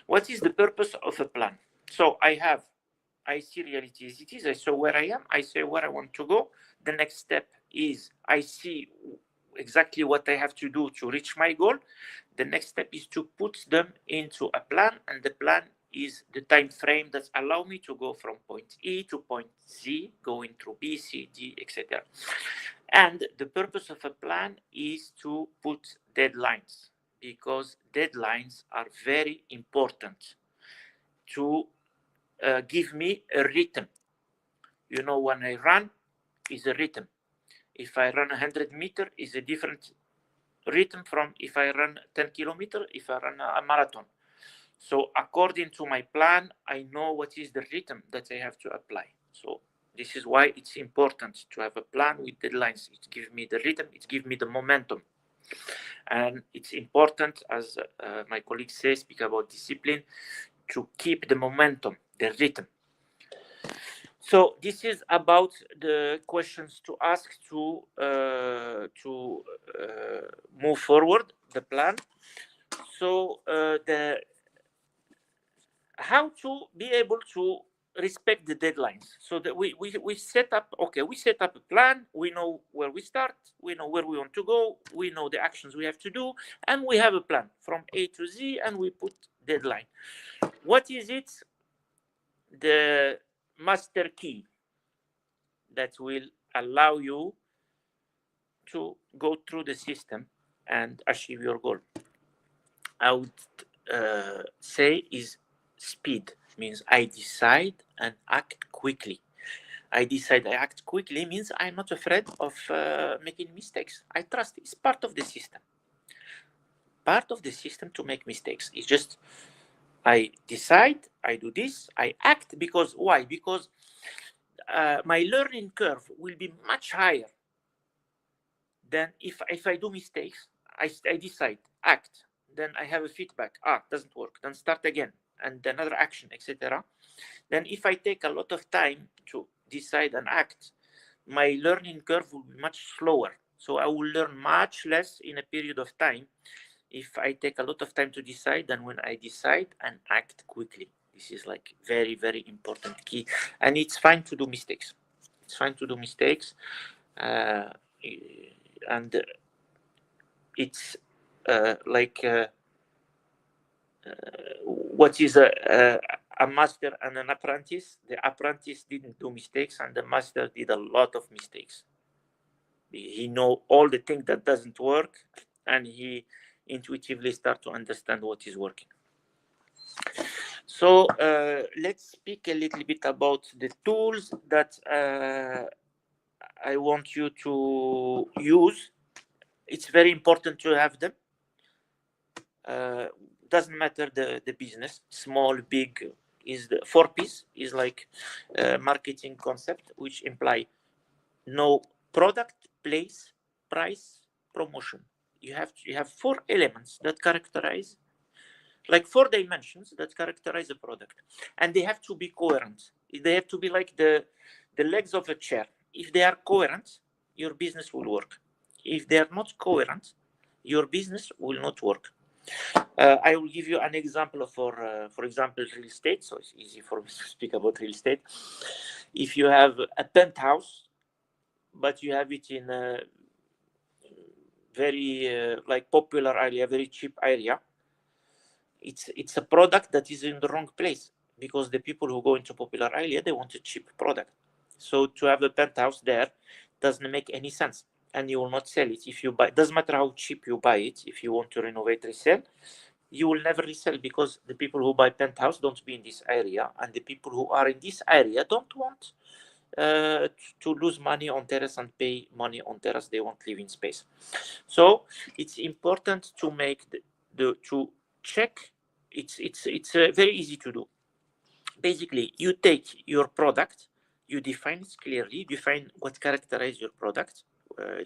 What is the purpose of a plan? So I see reality as it is. I saw where I am. I say where I want to go. The next step is I see exactly what I have to do to reach my goal. The next step is to put them into a plan, and the plan is the time frame that allow me to go from point E to point Z, going through B, C, D, etc. And the purpose of a plan is to put deadlines, because deadlines are very important to give me a rhythm. You know, when I run, is a rhythm. If I run 100 meters, is a different rhythm from if I run 10 kilometers, if I run a marathon. So according to my plan, I know what is the rhythm that I have to apply. So this is why it's important to have a plan with deadlines. It gives me the rhythm, it gives me the momentum. And it's important, as my colleagues say, speak about discipline, to keep the momentum, the rhythm. So this is about the questions to ask to move forward the plan. So how to be able to respect the deadlines. So that we set up, okay, we set up a plan, we know where we start, we know where we want to go, we know the actions we have to do, and we have a plan from A to Z, and we put deadline. What is it? The master key that will allow you to go through the system and achieve your goal. I would say is speed. Means I decide and act quickly. I decide, I act quickly means I'm not afraid of making mistakes. I trust it's part of the system. Part of the system to make mistakes. It's just I decide, I do this, I act, because why? Because my learning curve will be much higher than if I do mistakes. I decide, act, then I have a feedback. Doesn't work. Then start again, and another action, etc. Then if I take a lot of time to decide and act, my learning curve will be much slower. So I will learn much less in a period of time if I take a lot of time to decide than when I decide and act quickly. This is like very, very important key. And it's fine to do mistakes. It's fine to do mistakes. And it's what is a master and an apprentice? The apprentice didn't do mistakes, and the master did a lot of mistakes. He know all the things that doesn't work, and he intuitively start to understand what is working. So let's speak a little bit about the tools that I want you to use. It's very important to have them. Doesn't matter the business, small, big. Is the 4Ps is like marketing concept, which imply no product, place, price, promotion. You have 4 elements that characterize, like 4 dimensions that characterize a product, and they have to be coherent. They have to be like the legs of a chair. If they are coherent, your business will work. If they are not coherent, your business will not work. I will give you an example for example, real estate. So it's easy for me to speak about real estate. If you have a penthouse, but you have it in a very like popular area, very cheap area, it's a product that is in the wrong place, because the people who go into popular area, they want a cheap product. So to have a penthouse there doesn't make any sense, and you will not sell it. If you buy, doesn't matter how cheap you buy it, if you want to renovate, resell, you will never resell, because the people who buy penthouse don't be in this area, and the people who are in this area don't want to lose money on terrace and pay money on terrace. They want living space. So it's important to make to check. It's very easy to do. Basically, you take your product, you define it clearly, define what characterizes your product,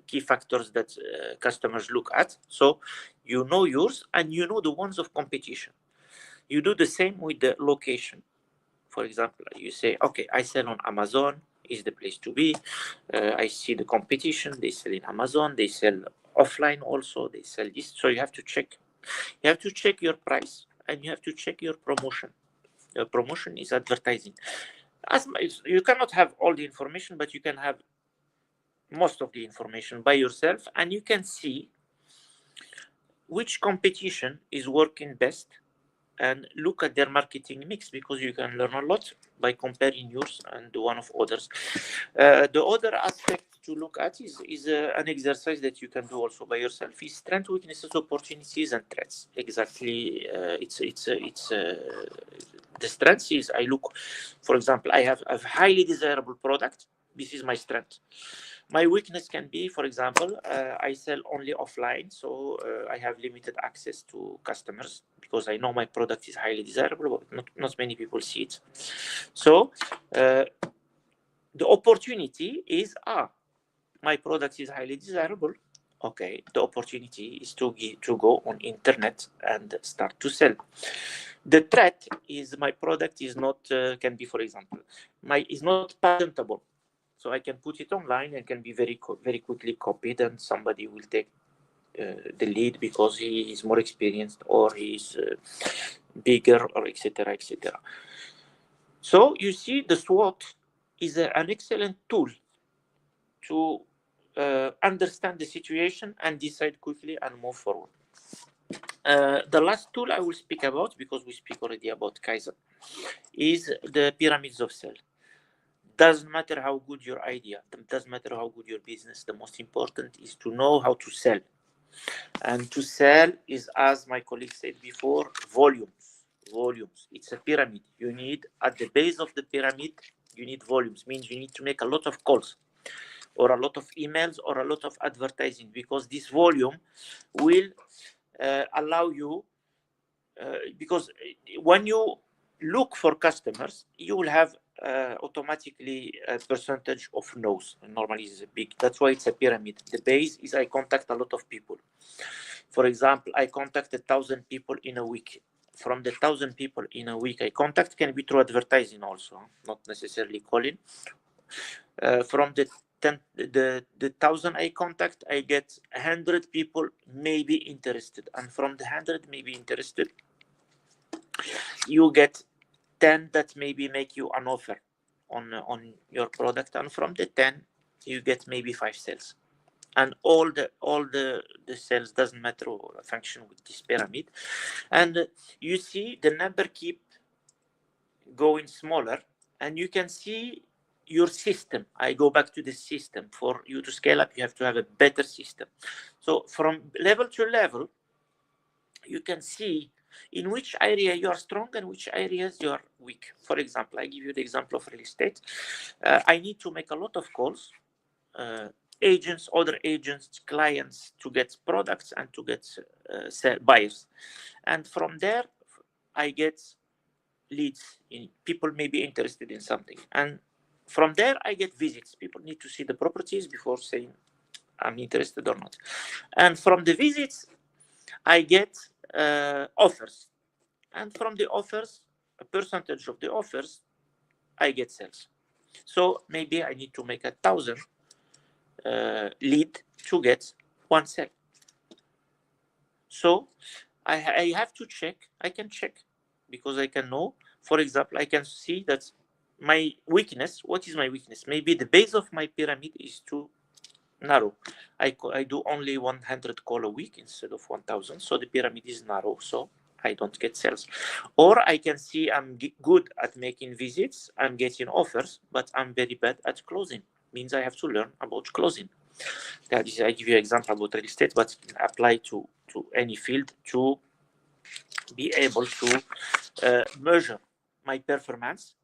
key factors that customers look at. So you know yours, and you know the ones of competition. You do the same with the location. For example, you say, okay, I sell on Amazon, is the place to be. I see the competition, they sell in Amazon, they sell offline also, they sell this. So you have to check. You have to check your price, and you have to check your promotion. Your promotion is advertising. You cannot have all the information, but you can have most of the information by yourself, and you can see which competition is working best and look at their marketing mix, because you can learn a lot by comparing yours and the one of others. The other aspect to look at is an exercise that you can do also by yourself, is strengths, weaknesses, opportunities, and threats. Exactly, the strengths is, I look, for example, I have a highly desirable product. This is my strength. My weakness can be, for example, I sell only offline, so I have limited access to customers because I know my product is highly desirable, but not many people see it. So the opportunity is, my product is highly desirable. Okay, the opportunity is to go on internet and start to sell. The threat is my product is not, can be, for example, is not patentable. So I can put it online and can be very quickly copied, and somebody will take the lead because he is more experienced or he's bigger, or etc., etc. So you see, the SWOT is an excellent tool to understand the situation and decide quickly and move forward. The last tool I will speak about, because we speak already about Kaizen, is the pyramids of sale. Doesn't matter how good your idea, doesn't matter how good your business, the most important is to know how to sell. And to sell is, as my colleague said before, volumes. It's a pyramid. You need, at the base of the pyramid, you need volumes. Means you need to make a lot of calls, or a lot of emails, or a lot of advertising, because this volume will allow you, because when you look for customers, you will have automatically a percentage of no's. Normally is big. That's why it's a pyramid. The base is I contact a lot of people. For example, I contact 1,000 people in a week. From the 1,000 people in a week I contact, can be through advertising also, not necessarily calling. From the 1,000 I contact, I get 100 people maybe interested, and from the 100 maybe interested, you get 10 that maybe make you an offer on your product, and from the 10 you get maybe 5 sales, and all the sales, doesn't matter, or function with this pyramid. And you see the number keep going smaller, and you can see your system. I go back to the system. For you to scale up, you have to have a better system. So from level to level, you can see in which area you are strong and which areas you are weak. For example, I give you the example of real estate. I need to make a lot of calls, agents, other agents, clients, to get products and to get buyers. And from there, I get leads, in people may be interested in something. And from there, I get visits. People need to see the properties before saying I'm interested or not. And from the visits, I get offers. And from the offers, a percentage of the offers, I get sales. So maybe I need to make 1,000 lead to get 1 sale. So I have to check. I can check because I can know. For example, I can see that my weakness, what is my weakness? Maybe the base of my pyramid is too narrow. I do only 100 call a week instead of 1,000. So the pyramid is narrow. So I don't get sales. Or I can see I'm good at making visits. I'm getting offers, but I'm very bad at closing. Means I have to learn about closing. That is, I give you an example about real estate, but it can apply to any field to be able to measure my performance,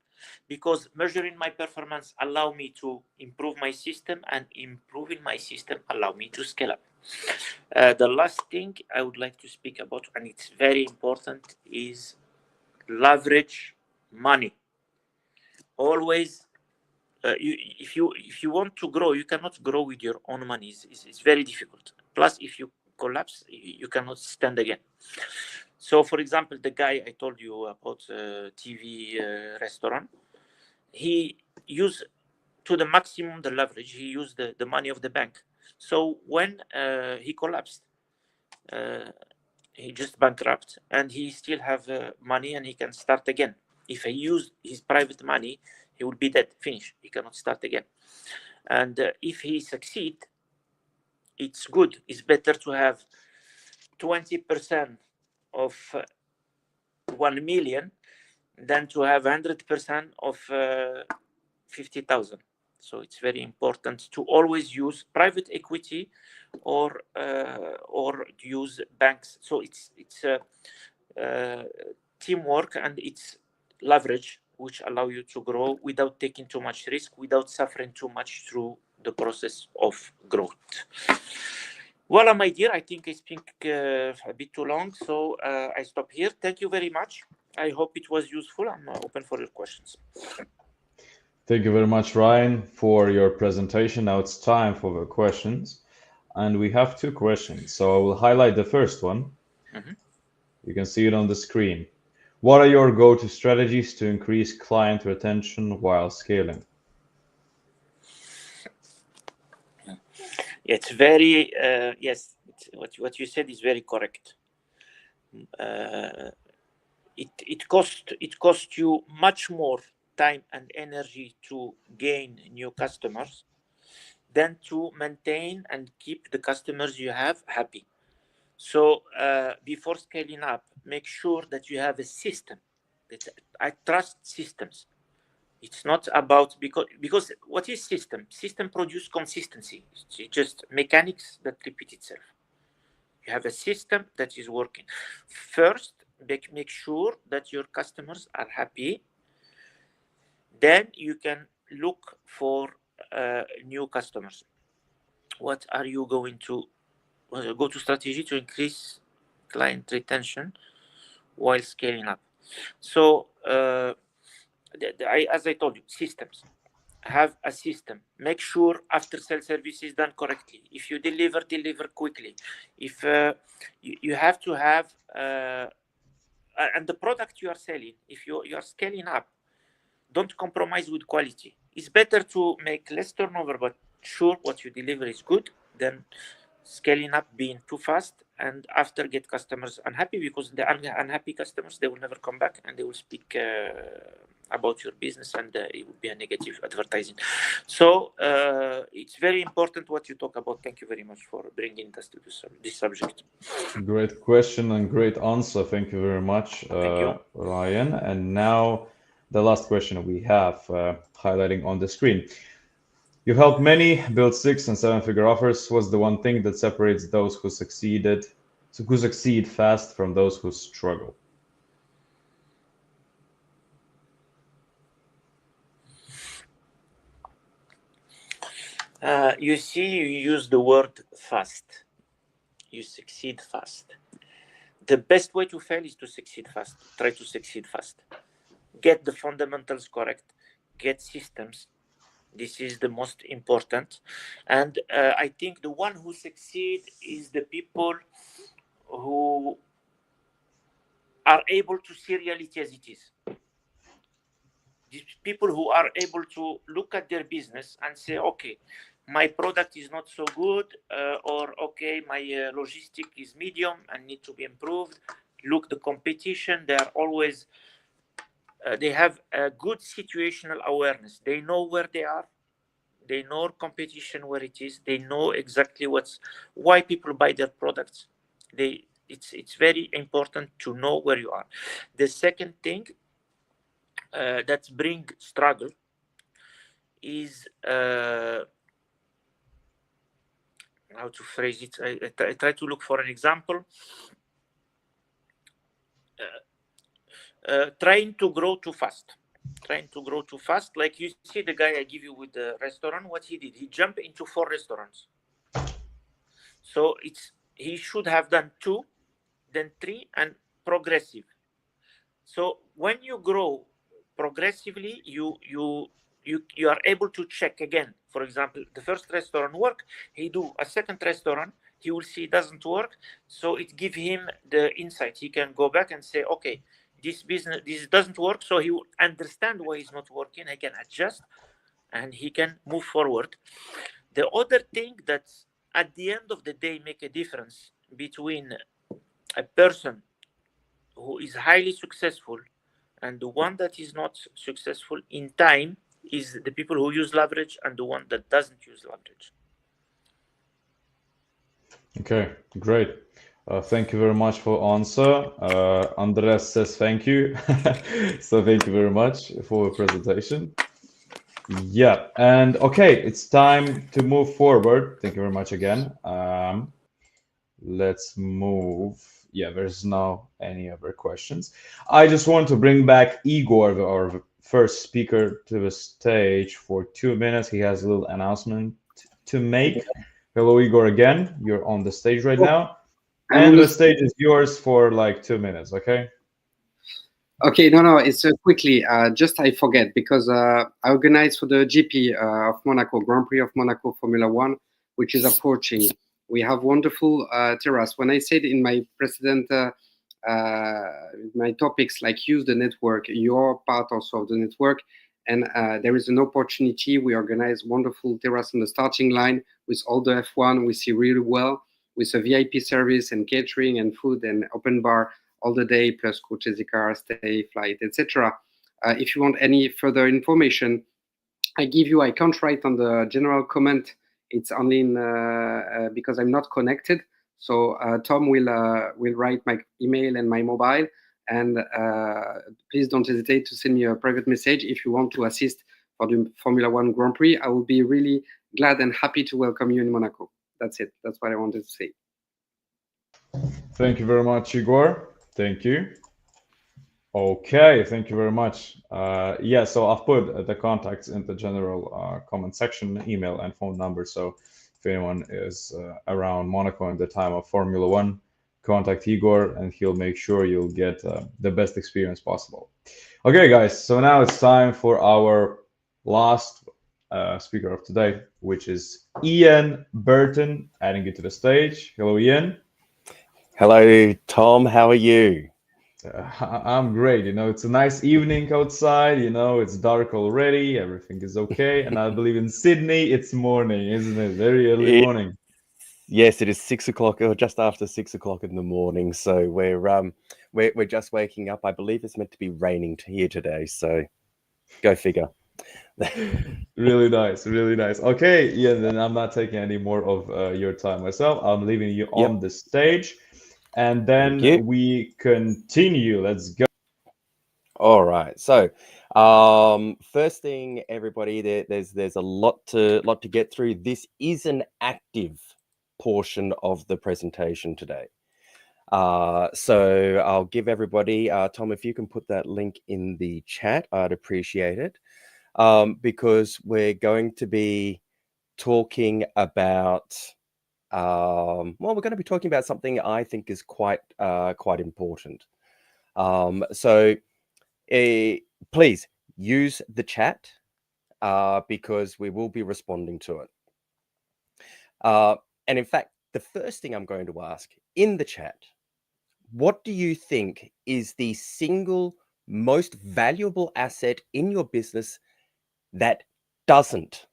because measuring my performance allow me to improve my system, and improving my system allow me to scale up. The last thing I would like to speak about, and it's very important, is leverage money. Always, if you want to grow, you cannot grow with your own money. It's very difficult. Plus, if you collapse, you cannot stand again. So, for example, the guy I told you about, TV restaurant, he used to the maximum the leverage. He used the money of the bank. So when he collapsed, he just bankrupt, and he still have money, and he can start again. If he used his private money, he will be dead, finished. He cannot start again. And if he succeed, it's good. It's better to have 20% of 1 million than to have 100% of 50,000. So it's very important to always use private equity or use banks. So it's teamwork, and it's leverage, which allow you to grow without taking too much risk, without suffering too much through the process of growth. Well, my dear, I think I speak a bit too long, so I stop here. Thank you very much. I hope it was useful. I'm open for your questions. Thank you very much, Ryan, for your presentation. Now it's time for the questions. And we have 2 questions. So I will highlight the first one. You can see it on the screen. What are your go-to strategies to increase client retention while scaling? It's very, yes, what you said is very correct. It costs you much more time and energy to gain new customers than to maintain and keep the customers you have happy. So before scaling up, make sure that you have a system. I trust systems. It's not about, because what is system? System produce consistency. It's just mechanics that repeat itself. You have a system that is working. First, make sure that your customers are happy. Then you can look for new customers. What are you going to go to strategy to increase client retention while scaling up? So as I told you, systems. Have a system. Make sure after sales service is done correctly. If you deliver quickly. If you have to have and the product you are selling, if you are scaling up, don't compromise with quality. It's better to make less turnover, but sure what you deliver is good, than scaling up being too fast and after get customers unhappy, because the unhappy customers, they will never come back and they will speak about your business, and it will be a negative advertising. So it's very important what you talk about. Thank you very much for bringing us to this subject. Great question and great answer. Thank you very much, Ryan. And now the last question we have highlighting on the screen. You've helped many build 6- and 7-figure offers. What's the one thing that separates those who succeed fast from those who struggle? You see, you use the word fast. You succeed fast. The best way to fail is to succeed fast. Try to succeed fast. Get the fundamentals correct. Get systems. This is the most important. And I think the one who succeed is the people who are able to see reality as it is. These people who are able to look at their business and say, okay, my product is not so good, or okay, my logistic is medium and need to be improved. Look, the competition, they are always, they have a good situational awareness. They know where they are. They know competition where it is. They know exactly why people buy their products. It's very important to know where you are. The second thing that bring struggle is how to phrase it. I try to look for an example. Trying to grow too fast. Like you see the guy I give you with the restaurant, what he did, he jumped into 4 restaurants. So he should have done 2, then 3, and progressive. So when you grow progressively, you are able to check again. For example, the first restaurant work, he do a second restaurant, he will see it doesn't work. So it gives him the insight. He can go back and say, okay, this doesn't work. So he will understand why it's not working. He can adjust and he can move forward. The other thing that at the end of the day make a difference between a person who is highly successful and the one that is not successful in time is the people who use leverage and the one that doesn't use leverage. Okay, great. Thank you very much for answer. Andres says thank you. So thank you very much for the presentation. Yeah, and okay, it's time to move forward. Thank you very much again. Let's move. Yeah, there's no any other questions. I just want to bring back Igor, our first speaker, to the stage for 2 minutes. He has a little announcement to make. Hello, Igor, again. You're on the stage right now. And the stage is yours for like 2 minutes, okay? Okay, no, it's quickly. Just I forget because I organized for the GP of Monaco, Grand Prix of Monaco Formula One, which is approaching. We have wonderful terrace. When I said in my precedent, my topics like use the network, you're part also of the network, and there is an opportunity. We organize wonderful terrace on the starting line with all the F1. We see really well with a VIP service and catering and food and open bar all the day, plus coaches, car, stay, flight, etc. If you want any further information, I can't write on the general comment. It's only in, because I'm not connected. So Tom will write my email and my mobile. And please don't hesitate to send me a private message if you want to assist for the Formula One Grand Prix. I will be really glad and happy to welcome you in Monaco. That's it. That's what I wanted to say. Thank you very much, Igor. Thank you. Okay, thank you very much. Yeah, so I've put the contacts in the general comment section, email and phone number. So if anyone is around Monaco at the time of Formula One, contact Igor and he'll make sure you'll get the best experience possible. Okay, guys, so now it's time for our last speaker of today, which is Ian Burton, adding you to the stage. Hello, Ian. Hello, Tom. How are you? I'm great. You know, it's a nice evening outside. You know, it's dark already. Everything is okay. And I believe in Sydney, it's morning, isn't it? Very early morning. Yes, it is 6 o'clock or just after 6 o'clock in the morning. So we're just waking up. I believe it's meant to be raining here today. So go figure. Really nice, really nice. Okay, yeah, then I'm not taking any more of your time myself. I'm leaving you on the stage. And then we continue. Let's go. All right. So, first thing, everybody, there's a lot to get through. This is an active portion of the presentation today. So I'll give everybody, Tom, if you can put that link in the chat, I'd appreciate it, because we're going to be talking about. Well, we're going to be talking about something I think is quite important. So please use the chat because we will be responding to it. And in fact, the first thing I'm going to ask in the chat, what do you think is the single most valuable asset in your business that doesn't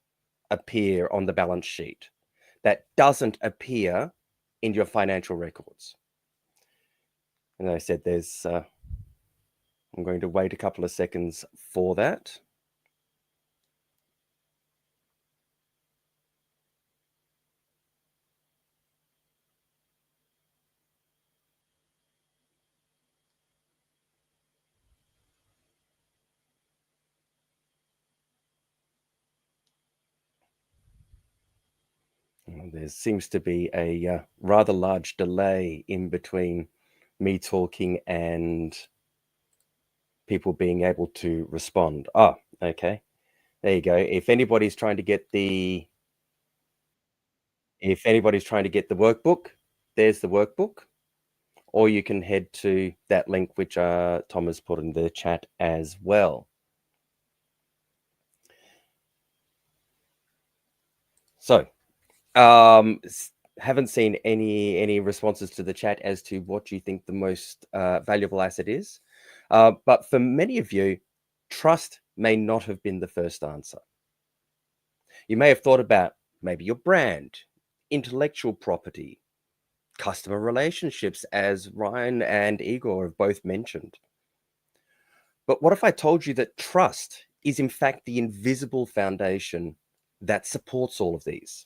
appear on the balance sheet? That doesn't appear in your financial records? And I said, I'm going to wait a couple of seconds for that. There seems to be a rather large delay in between me talking and people being able to respond. Oh, okay. There you go. If anybody's trying to get the workbook, there's the workbook. Or you can head to that link which Tom has put in the chat as well. So, haven't seen any responses to the chat as to what you think the most valuable asset is. But for many of you, trust may not have been the first answer. You may have thought about maybe your brand, intellectual property, customer relationships, as Ryane and Igor have both mentioned. But what if I told you that trust is in fact the invisible foundation that supports all of these.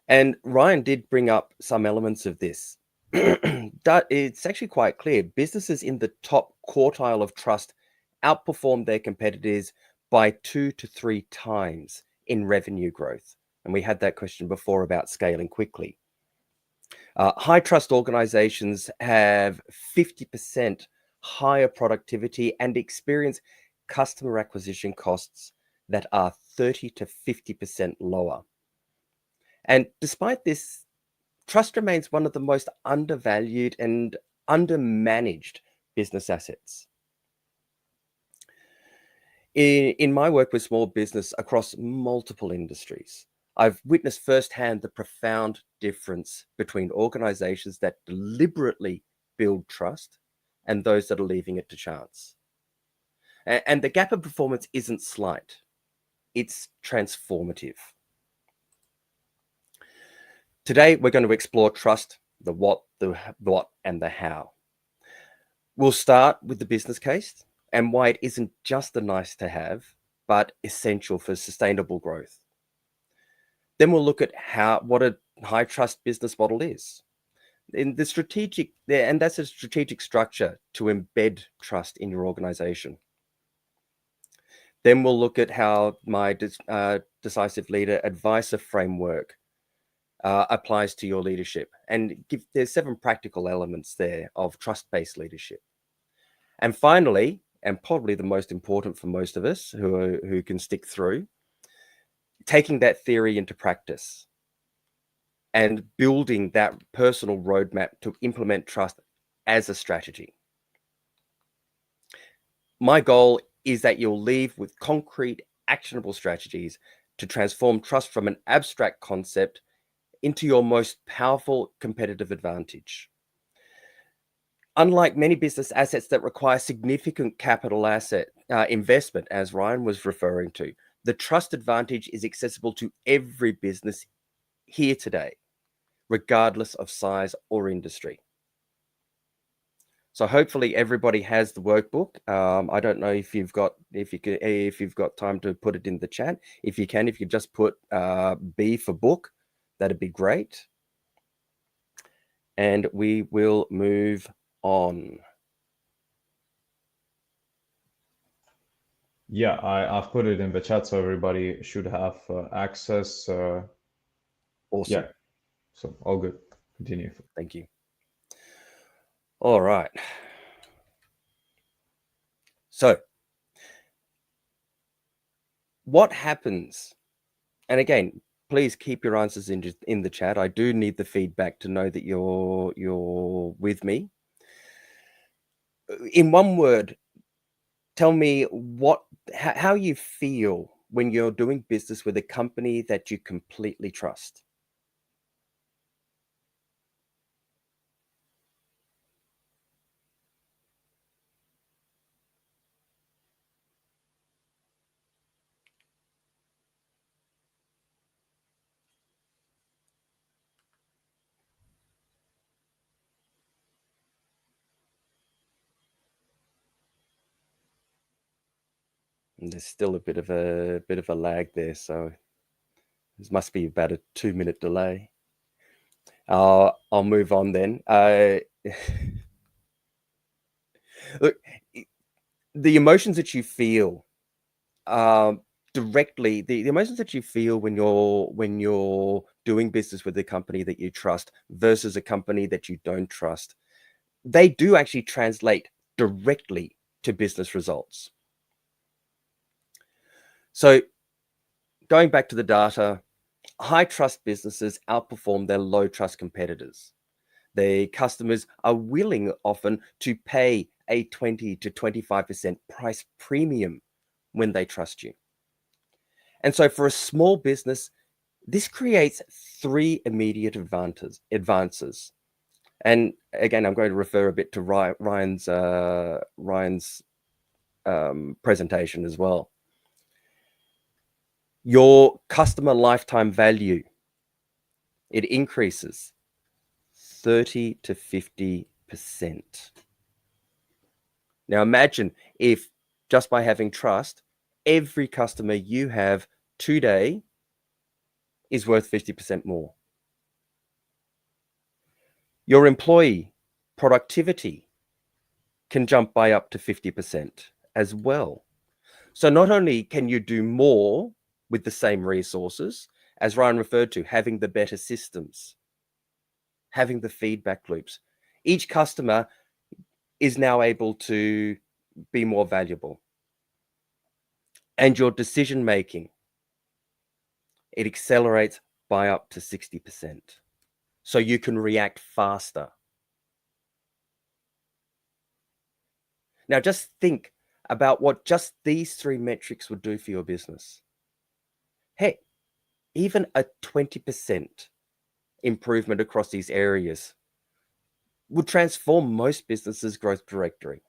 And Ryane did bring up some elements of this. It's actually quite clear. Businesses in the top quartile of trust outperform their competitors by 2 to 3 times in revenue growth. And we had that question before about scaling quickly. High trust organizations have 50% higher productivity and experience customer acquisition costs that are 30 to 50% lower. And despite this, trust remains one of the most undervalued and undermanaged business assets. In my work with small business across multiple industries, I've witnessed firsthand the profound difference between organizations that deliberately build trust and those that are leaving it to chance. And the gap of performance isn't slight, it's transformative. Today, we're going to explore trust, the what, and the how. We'll start with the business case and why it isn't just a nice to have, but essential for sustainable growth. Then we'll look at what a high trust business model is. And that's a strategic structure to embed trust in your organization. Then we'll look at how my decisive leader advisor framework applies to your leadership, and there's 7 practical elements there of trust-based leadership. And finally, and probably the most important for most of us who can stick through, taking that theory into practice and building that personal roadmap to implement trust as a strategy. My goal is that you'll leave with concrete, actionable strategies to transform trust from an abstract concept into your most powerful competitive advantage. Unlike many business assets that require significant capital asset investment, as Ryane was referring to, the trust advantage is accessible to every business here today, regardless of size or industry. So hopefully everybody has the workbook. I don't know if you've got time to put it in the chat. If you could just put B for book, that'd be great. And we will move on. Yeah, I've put it in the chat, so everybody should have access. Awesome. Yeah, so all good. Continue. Thank you. All right. So, what happens? And again, please keep your answers in the chat. I do need the feedback to know that you're with me. In one word, tell me how you feel when you're doing business with a company that you completely trust. And there's still a bit of a lag there, so this must be about a 2-minute delay. I'll move on then. Look, the emotions that you feel directly, the emotions that you feel when you're doing business with a company that you trust versus a company that you don't trust, they do actually translate directly to business results. So going back to the data, high trust businesses outperform their low trust competitors. Their customers are willing often to pay a 20 to 25% price premium when they trust you. And so for a small business, this creates 3 immediate advances. And again, I'm going to refer a bit to Ryan's presentation as well. Your customer lifetime value, it increases 30 to 50%. Now imagine if just by having trust, every customer you have today is worth 50% more. Your employee productivity can jump by up to 50% as well. So not only can you do more with the same resources, as Ryan referred to, having the better systems, having the feedback loops, each customer is now able to be more valuable. And your decision making, it accelerates by up to 60%. So you can react faster. Now just think about what just these 3 metrics would do for your business. Hey, even a 20% improvement across these areas would transform most businesses' growth directory.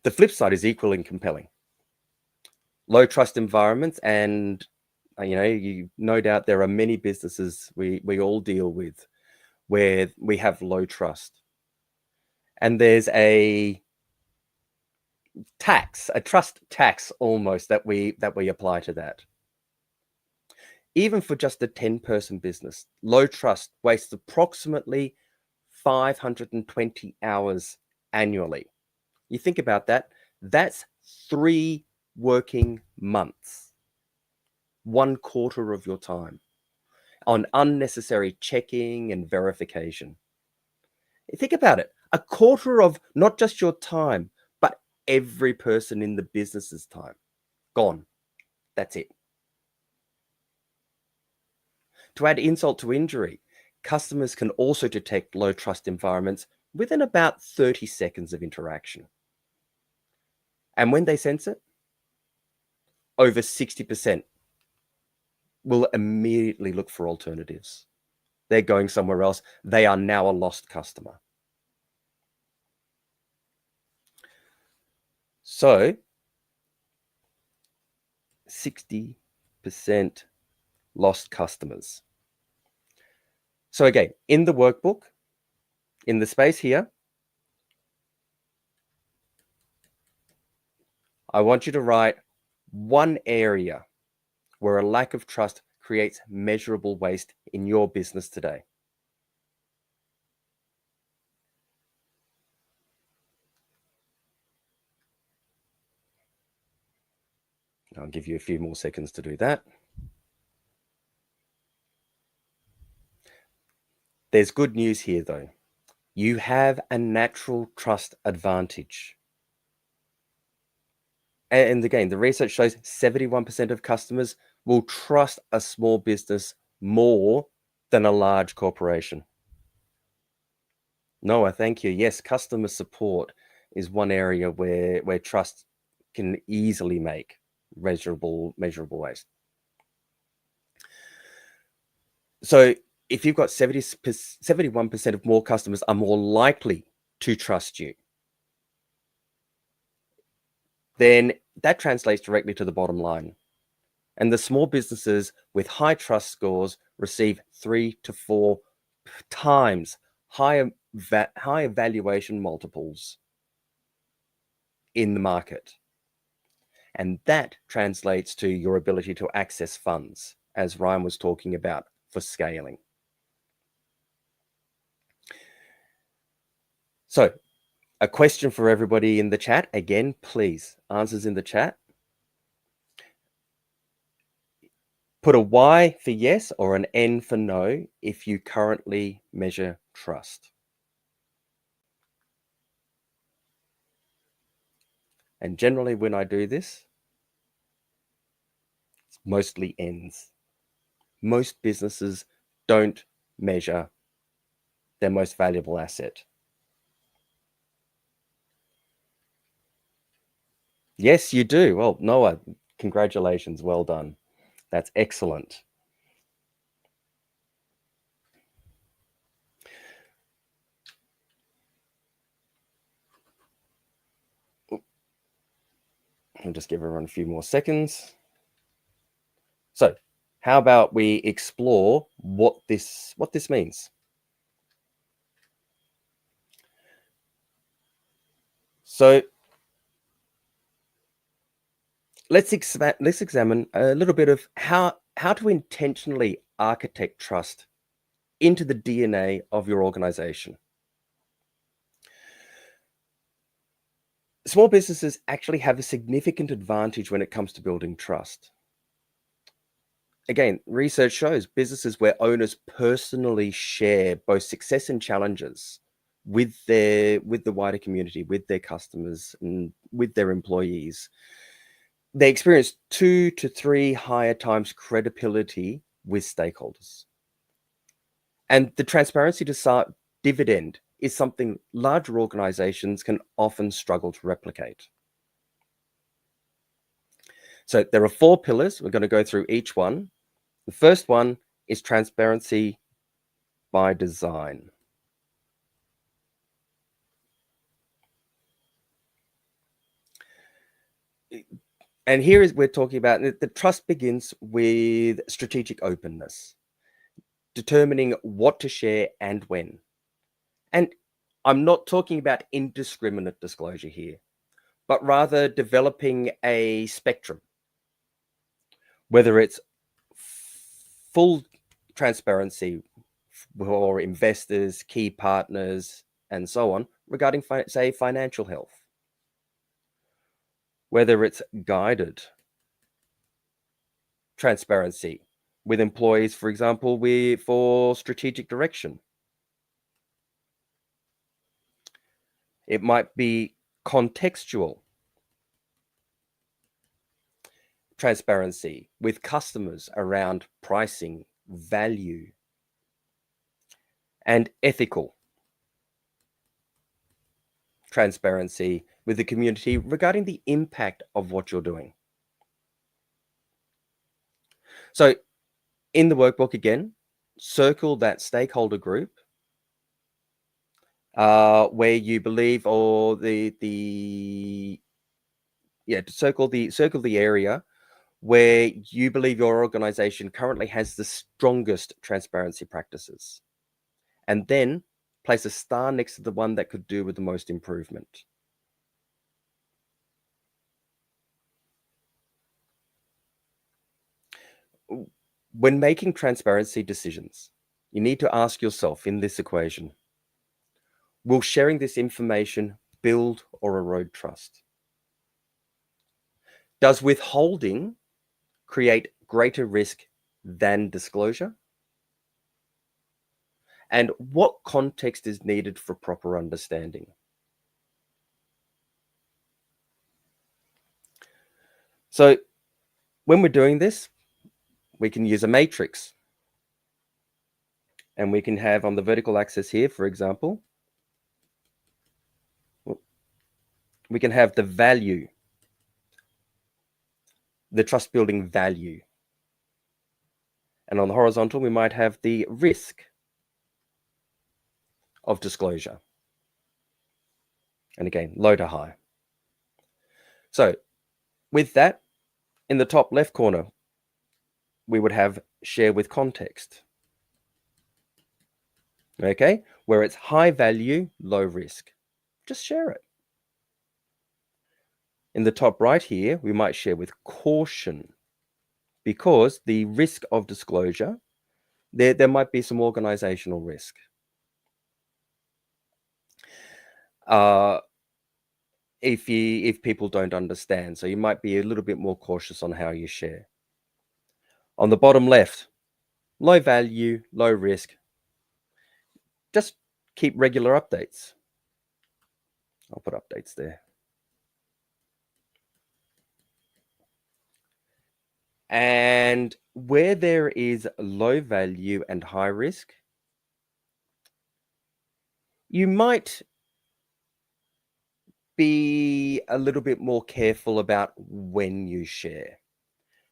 The flip side is equally compelling. Low trust environments, and you no doubt there are many businesses we all deal with where we have low trust. And there's a trust tax almost that we apply to that. Even for just a 10-person business, low trust wastes approximately 520 hours annually. You think about that, that's 3 working months, 1/4 of your time on unnecessary checking and verification. You think about it, 1/4 of not just your time, but every person in the business's time. Gone. That's it. To add insult to injury, customers can also detect low trust environments within about 30 seconds of interaction. And when they sense it, over 60% will immediately look for alternatives. They're going somewhere else. They are now a lost customer. So 60% lost customers. So again, in the workbook, in the space here, I want you to write one area where a lack of trust creates measurable waste in your business today. I'll give you a few more seconds to do that. There's good news here though. You have a natural trust advantage. And again, the research shows 71% of customers will trust a small business more than a large corporation. Noah, thank you. Yes, customer support is one area where trust can easily make measurable waste. So if you've got 71% of more customers are more likely to trust you, then that translates directly to the bottom line. And the small businesses with high trust scores receive 3 to 4 times higher valuation multiples in the market. And that translates to your ability to access funds, as Ryan was talking about, for scaling. So, a question for everybody in the chat. Again, please, answers in the chat. Put a Y for yes or an N for no if you currently measure trust. And generally when I do this, it's mostly N's. Most businesses don't measure their most valuable asset. Yes, you do. Well, Noah, congratulations. Well done. That's excellent. I'll just give everyone a few more seconds. So, how about we explore what this means? So let's examine a little bit of how to intentionally architect trust into the DNA of your organization. Small businesses actually have a significant advantage when it comes to building trust. Again, research shows businesses where owners personally share both success and challenges with the wider community, with their customers, and with their employees, they experience 2 to 3 higher times credibility with stakeholders. And the transparency dividend is something larger organizations can often struggle to replicate. So there are 4 pillars. We're going to go through each one. The first one is transparency by design. And here is we're talking about the trust begins with strategic openness, determining what to share and when. And I'm not talking about indiscriminate disclosure here, but rather developing a spectrum, whether it's full transparency for investors, key partners, and so on, regarding, say, financial health, whether it's guided transparency with employees, for example, for strategic direction. It might be contextual transparency with customers around pricing, value, and ethical transparency with the community regarding the impact of what you're doing. So in the workbook, again, circle that stakeholder group where you believe, or circle the area where you believe your organization currently has the strongest transparency practices, and then place a star next to the one that could do with the most improvement. When making transparency decisions, you need to ask yourself in this equation, will sharing this information build or erode trust? Does withholding create greater risk than disclosure? And what context is needed for proper understanding? So when we're doing this, we can use a matrix. And we can have on the vertical axis here, for example, we can have the value, the trust building value. And on the horizontal, we might have the risk of disclosure. And again, low to high. So with that, in the top left corner, we would have share with context. Okay, where it's high value, low risk. Just share it. In the top right here, we might share with caution, because the risk of disclosure, there might be some organizational risk. If people don't understand, so you might be a little bit more cautious on how you share. On the bottom left, low value, low risk. Just keep regular updates. I'll put updates there. And where there is low value and high risk, you might be a little bit more careful about when you share.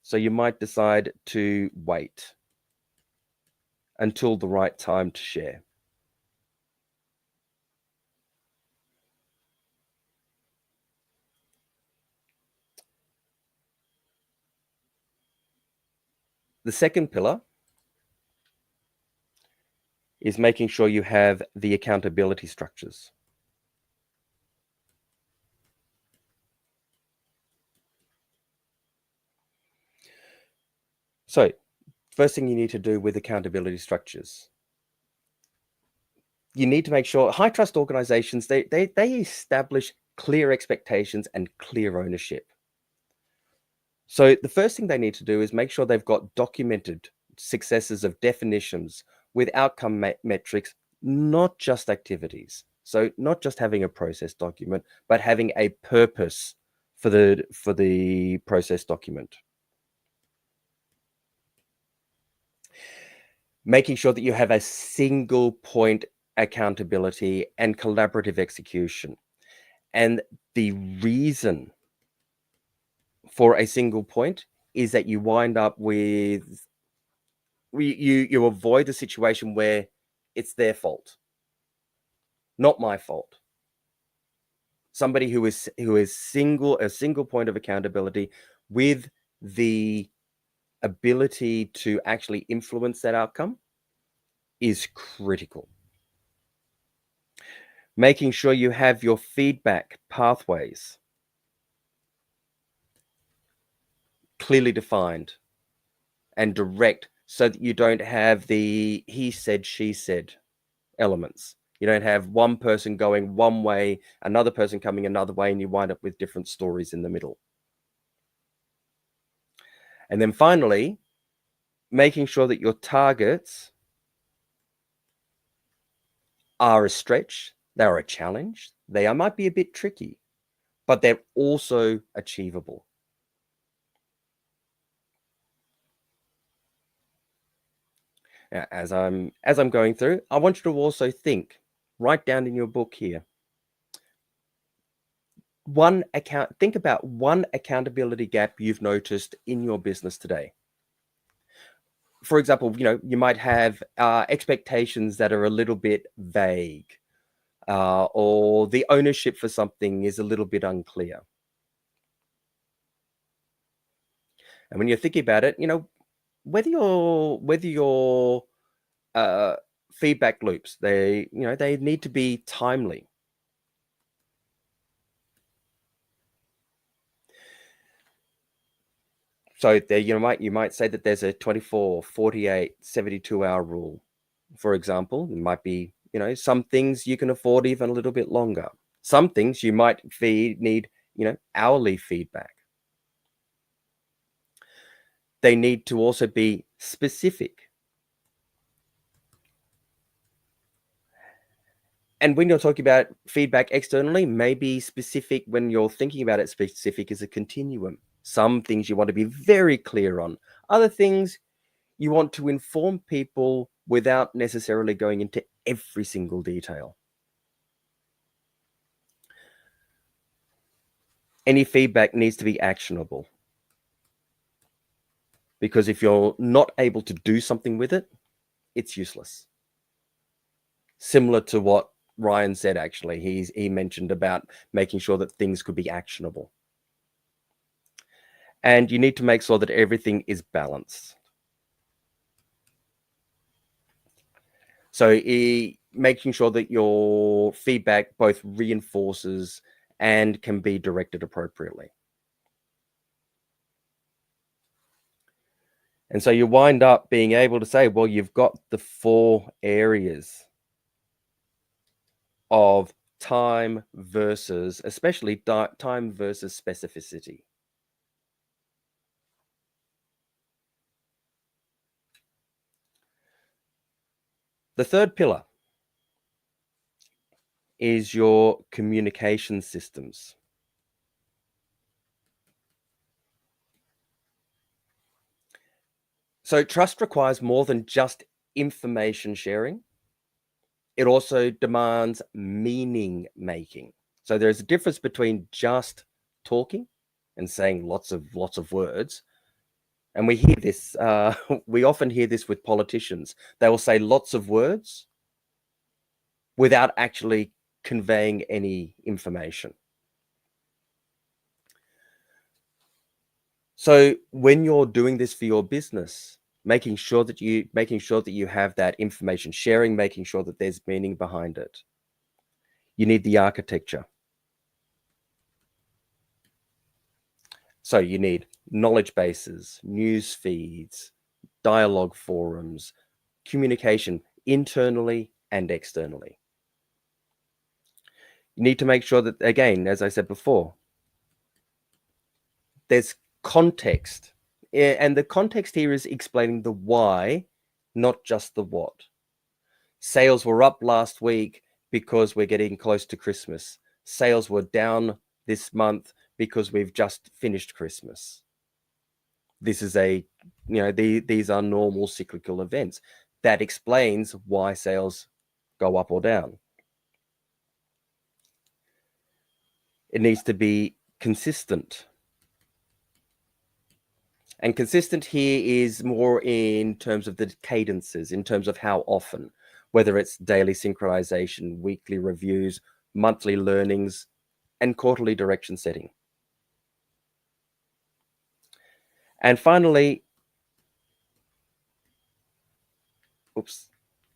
So you might decide to wait until the right time to share. The second pillar is making sure you have the accountability structures. So first thing you need to do with accountability structures, you need to make sure high trust organizations, they establish clear expectations and clear ownership. So the first thing they need to do is make sure they've got documented successes of definitions with outcome metrics, not just activities. So not just having a process document, but having a purpose for the process document. Making sure that you have a single point accountability and collaborative execution. And the reason for a single point is that you wind up with, you avoid the situation where it's their fault, not my fault. Somebody who is a single point of accountability with the ability to actually influence that outcome is critical. Making sure you have your feedback pathways clearly defined and direct, so that you don't have the he said, she said elements. You don't have one person going one way, another person coming another way, and you wind up with different stories in the middle. And then finally, making sure that your targets are a stretch, they're a challenge, they might be a bit tricky, but they're also achievable. Now, as I'm going through, I want you to also write down in your book here, think about one accountability gap you've noticed in your business today. For example, you might have expectations that are a little bit vague, or the ownership for something is a little bit unclear. And when you're thinking about it, whether your feedback loops, they need to be timely. So there you might say that there's a 24, 48, 72-hour rule. For example, it might be, some things you can afford even a little bit longer. Some things you might need, hourly feedback. They need to also be specific. And when you're talking about feedback externally, maybe specific, when you're thinking about it, specific is a continuum. Some things you want to be very clear on. Other things you want to inform people without necessarily going into every single detail. Any feedback needs to be actionable. Because if you're not able to do something with it, it's useless. Similar to what Ryane said, actually. He mentioned about making sure that things could be actionable. And you need to make sure that everything is balanced. So making sure that your feedback both reinforces and can be directed appropriately. And so you wind up being able to say, well, you've got the 4 areas of time versus, especially time versus specificity. The third pillar is your communication systems. So trust requires more than just information sharing. It also demands meaning making. So there's a difference between just talking and saying lots of words. And we hear this, we often hear this with politicians. They will say lots of words without actually conveying any information. So when you're doing this for your business, making sure that you have that information sharing, making sure that there's meaning behind it. You need the architecture. So you need knowledge bases, news feeds, dialogue forums, communication internally and externally. You need to make sure that, again, as I said before, there's context. And the context here is explaining the why, not just the what. Sales were up last week because we're getting close to Christmas. Sales were down this month because we've just finished Christmas. This is these are normal cyclical events. That explains why sales go up or down. It needs to be consistent. And consistent here is more in terms of the cadences, in terms of how often, whether it's daily synchronization, weekly reviews, monthly learnings, and quarterly direction setting. And finally,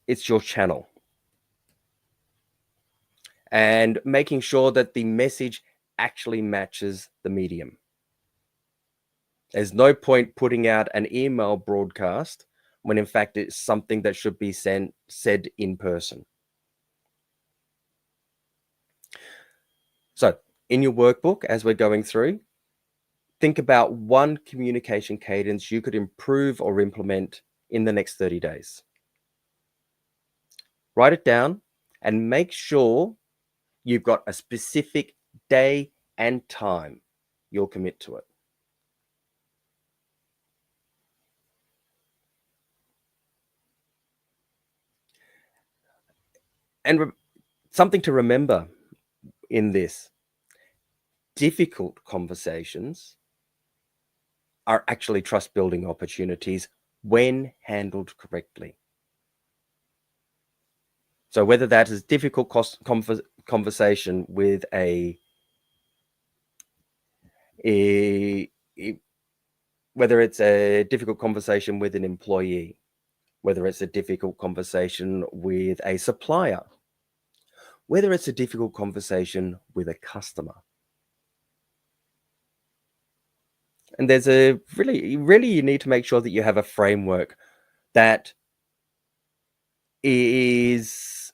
it's your channel. And making sure that the message actually matches the medium. There's no point putting out an email broadcast when in fact it's something that should be said in person. So in your workbook, as we're going through, think about one communication cadence you could improve or implement in the next 30 days. Write it down and make sure you've got a specific day and time you'll commit to it. And something to remember in this, difficult conversations are actually trust-building opportunities when handled correctly. So whether that is difficult conversation with whether it's a difficult conversation with an employee, whether it's a difficult conversation with a supplier, whether it's a difficult conversation with a customer. And there's a really you need to make sure that you have a framework that is,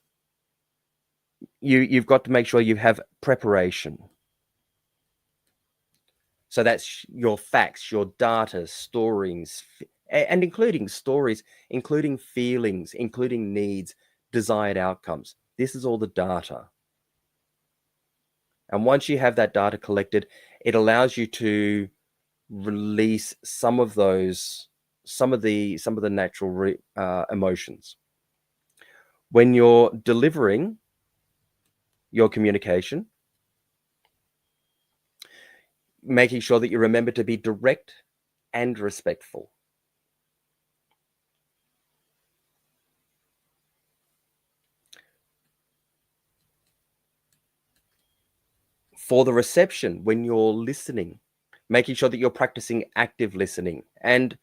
you've got to make sure you have preparation. So that's your facts, your data, stories, and including stories, including feelings, including needs, desired outcomes. This is all the data. And once you have that data collected, it allows you to release some of the natural emotions. When you're delivering your communication, making sure that you remember to be direct and respectful. For the reception, when you're listening, making sure that you're practicing active listening and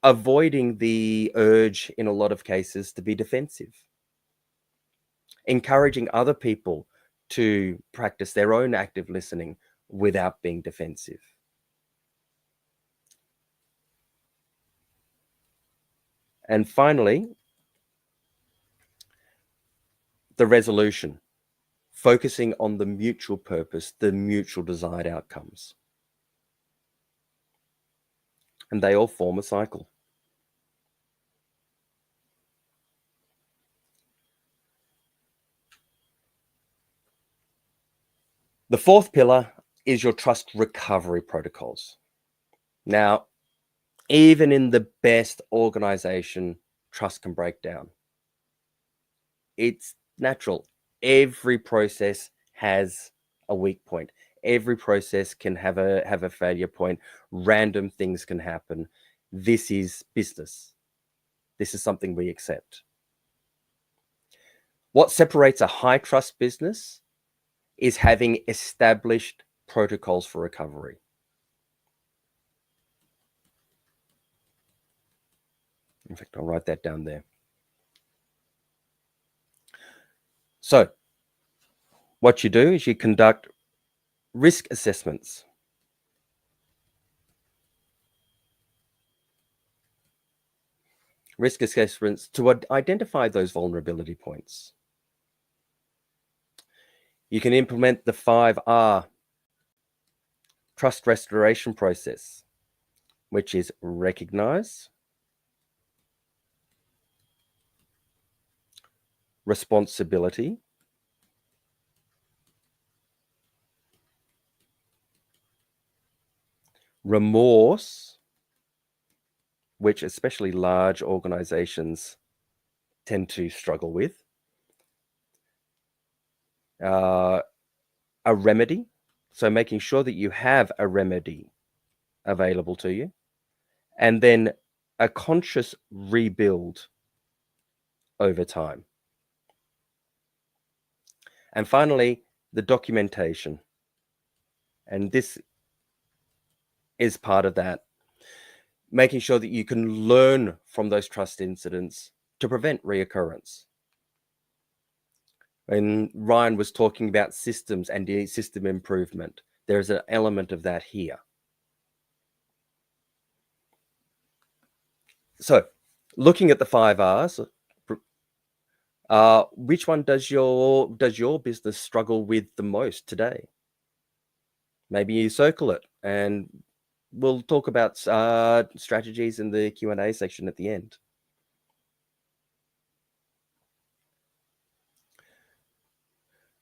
avoiding the urge in a lot of cases to be defensive. Encouraging other people to practice their own active listening without being defensive. And finally, the resolution, focusing on the mutual purpose, the mutual desired outcomes. And they all form a cycle. The fourth pillar is your trust recovery protocols. Now, even in the best organization, trust can break down. It's natural. Every process has a weak point. Every process can have a failure point. Random things can happen. This is business. This is something we accept. What separates a high trust business is having established protocols for recovery. In fact, I'll write that down there. So, what you do is you conduct risk assessments. risk assessments to identify those vulnerability points. You can implement the 5R trust restoration process, which is recognize, responsibility, remorse, which especially large organizations tend to struggle with, a remedy, so making sure that you have a remedy available to you, and then a conscious rebuild over time. And finally, the documentation. And this is part of that, making sure that you can learn from those trust incidents to prevent reoccurrence. When Ryan was talking about systems and system improvement, there's an element of that here. So, looking at the 5Rs, which one does your business struggle with the most today? Maybe you circle it, and we'll talk about strategies in the Q&A section at the end.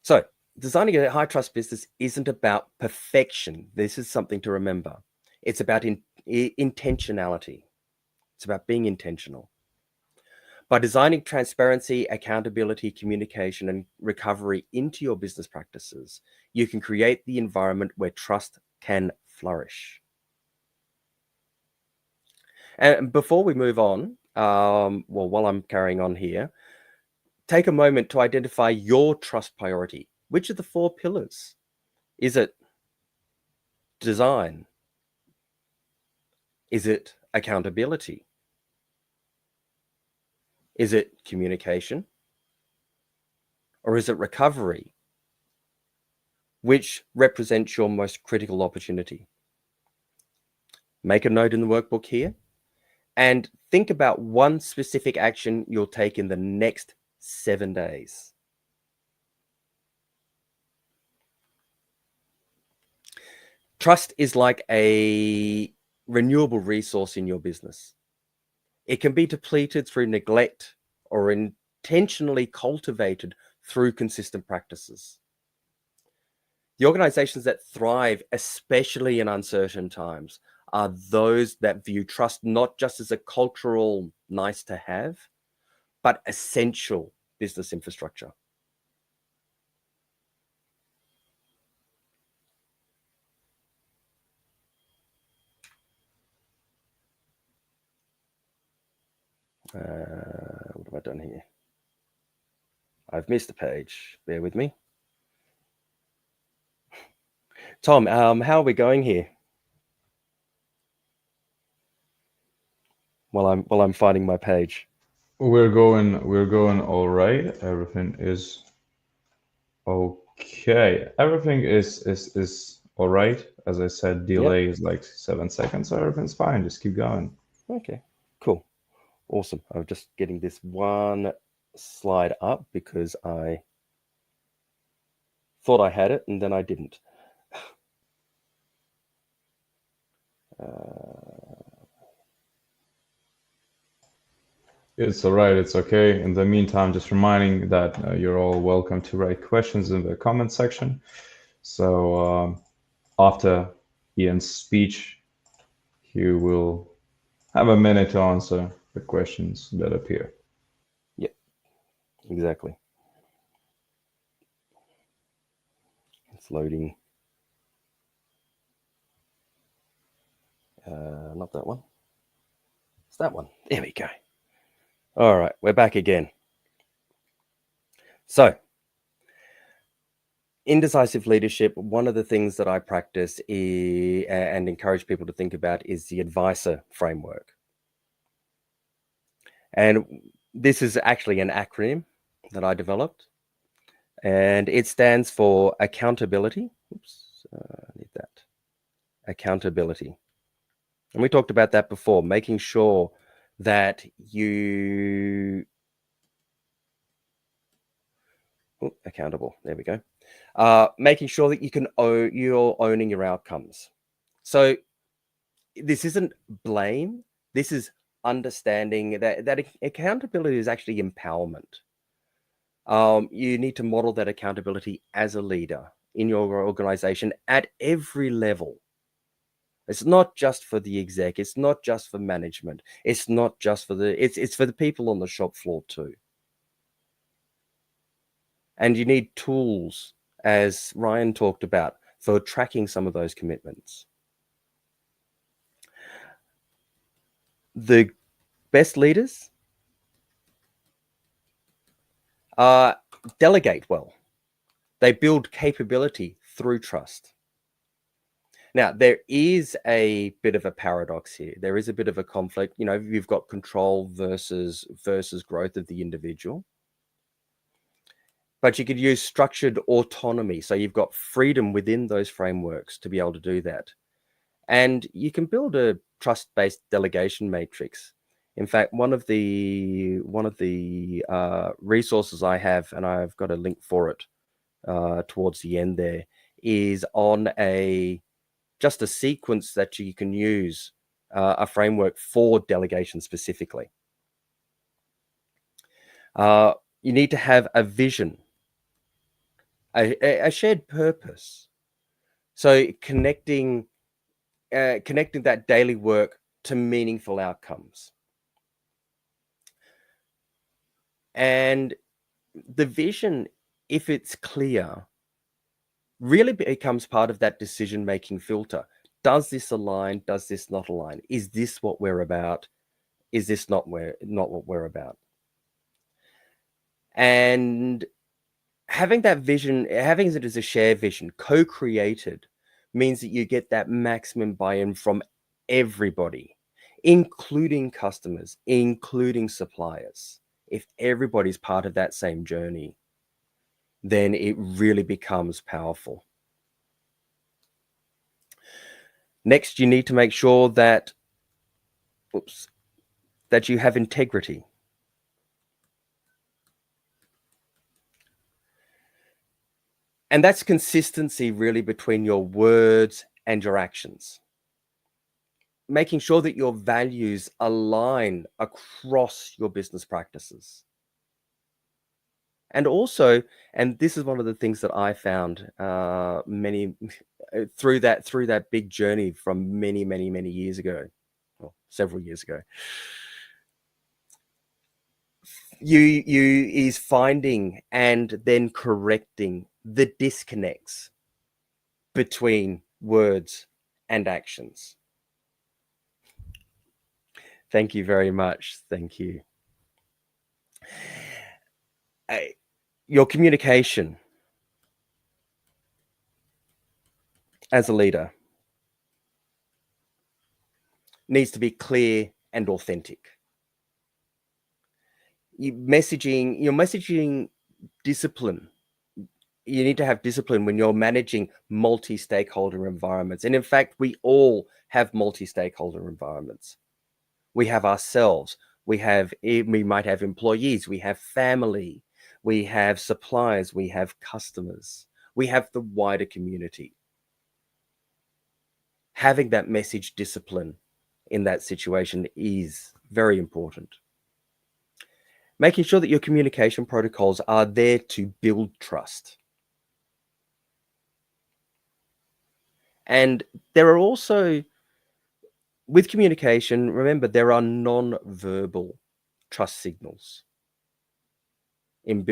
So, designing a high trust business isn't about perfection. This is something to remember. It's about intentionality. It's about being intentional. By designing transparency, accountability, communication, and recovery into your business practices, you can create the environment where trust can flourish. And before we move on, while I'm carrying on here, take a moment to identify your trust priority. Which of the 4 pillars? Is it design? Is it accountability? Is it communication? Or is it recovery? Which represents your most critical opportunity? Make a note in the workbook here and think about one specific action you'll take in the next 7 days. Trust is like a renewable resource in your business. It can be depleted through neglect or intentionally cultivated through consistent practices. The organizations that thrive, especially in uncertain times, are those that view trust not just as a cultural nice to have, but essential business infrastructure. What have I done here? I've missed a page. Bear with me. Tom, how are we going here? While I'm finding my page. We're going all right. Everything is okay. Everything is all right. As I said, delay is like 7 seconds, so everything's fine. Just keep going. Okay, cool. Awesome. I'm just getting this one slide up because I thought I had it and then I didn't. It's all right. It's okay. In the meantime, just reminding that you're all welcome to write questions in the comment section. So after Ian's speech, he will have a minute to answer the questions that appear. Yep, exactly. It's loading. Not that one. It's that one. There we go. All right, we're back again. So, in decisive leadership, one of the things that I practice and encourage people to think about is the advisor framework. And this is actually an acronym that I developed. And it stands for accountability. Oops, I need that. Accountability. And we talked about that before, making sure that you accountable. There we go. Making sure that you're owning your outcomes. So this isn't blame. This is understanding that accountability is actually empowerment. You need to model that accountability as a leader in your organization at every level. It's not just for the exec. It's not just for management. It's not just for it's for the people on the shop floor too. And you need tools, as Ryane talked about, for tracking some of those commitments. The best leaders delegate well. They build capability through trust. Now, there is a bit of a paradox here. There is a bit of a conflict. You know, you've got control versus growth of the individual. But you could use structured autonomy. So you've got freedom within those frameworks to be able to do that. And you can build a trust-based delegation matrix. In fact, one of the resources I have, and I've got a link for it towards the end there, is on just a sequence that you can use, a framework for delegation specifically. You need to have a vision, a shared purpose. So connecting that daily work to meaningful outcomes. And the vision, if it's clear, really becomes part of that decision-making filter. Does this align? Does this not align? Is this what we're about? Is this not what we're about? And having that vision, having it as a shared vision, co-created, means that you get that maximum buy-in from everybody, including customers, including suppliers. If everybody's part of that same journey, then it really becomes powerful. Next, you need to make sure that you have integrity. And that's consistency really between your words and your actions. Making sure that your values align across your business practices. And also, and this is one of the things that I found through that big journey from many years ago, well, several years ago, is finding and then correcting the disconnects between words and actions. Thank you very much. Thank you. Your communication as a leader needs to be clear and authentic. Your messaging discipline. You need to have discipline when you're managing multi-stakeholder environments. And in fact, we all have multi-stakeholder environments. We have ourselves. We might have employees. We have family. We have suppliers. We have customers. We have the wider community. Having that message discipline in that situation is very important. Making sure that your communication protocols are there to build trust. And there are also, with communication, remember, there are non-verbal trust signals in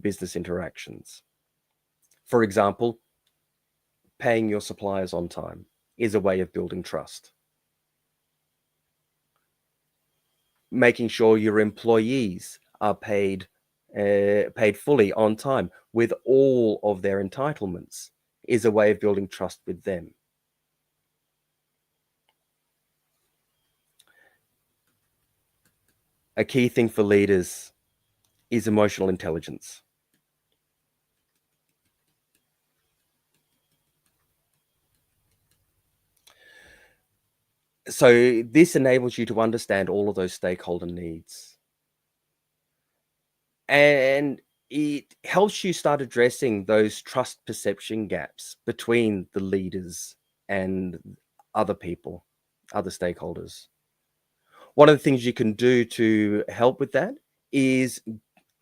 business interactions. For example, paying your suppliers on time is a way of building trust. Making sure your employees are paid fully on time with all of their entitlements is a way of building trust with them. A key thing for leaders is emotional intelligence. So this enables you to understand all of those stakeholder needs. And it helps you start addressing those trust perception gaps between the leaders and other people, other stakeholders. One of the things you can do to help with that is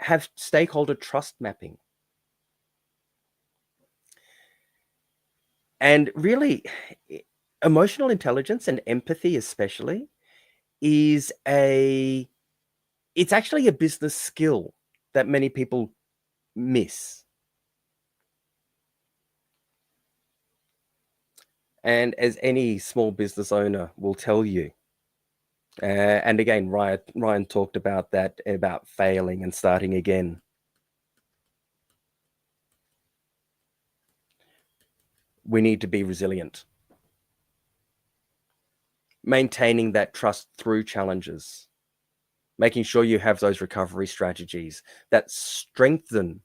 have stakeholder trust mapping. And really, emotional intelligence and empathy especially is it's actually a business skill that many people miss. And as any small business owner will tell you, and again, Ryane talked about that, about failing and starting again. We need to be resilient. Maintaining that trust through challenges. Making sure you have those recovery strategies that strengthen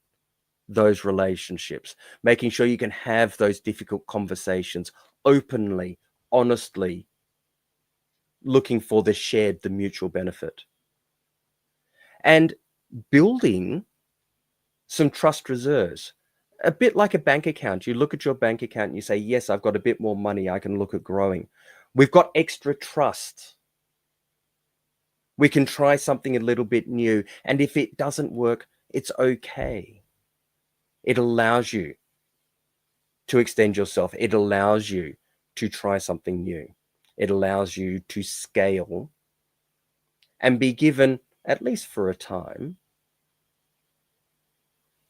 those relationships. Making sure you can have those difficult conversations openly, honestly, looking for the mutual benefit. And building some trust reserves. A bit like a bank account. You look at your bank account and you say, yes, I've got a bit more money. I can look at growing. We've got extra trust. We can try something a little bit new. And if it doesn't work, it's okay. It allows you to extend yourself. It allows you to try something new. It allows you to scale and be given, at least for a time,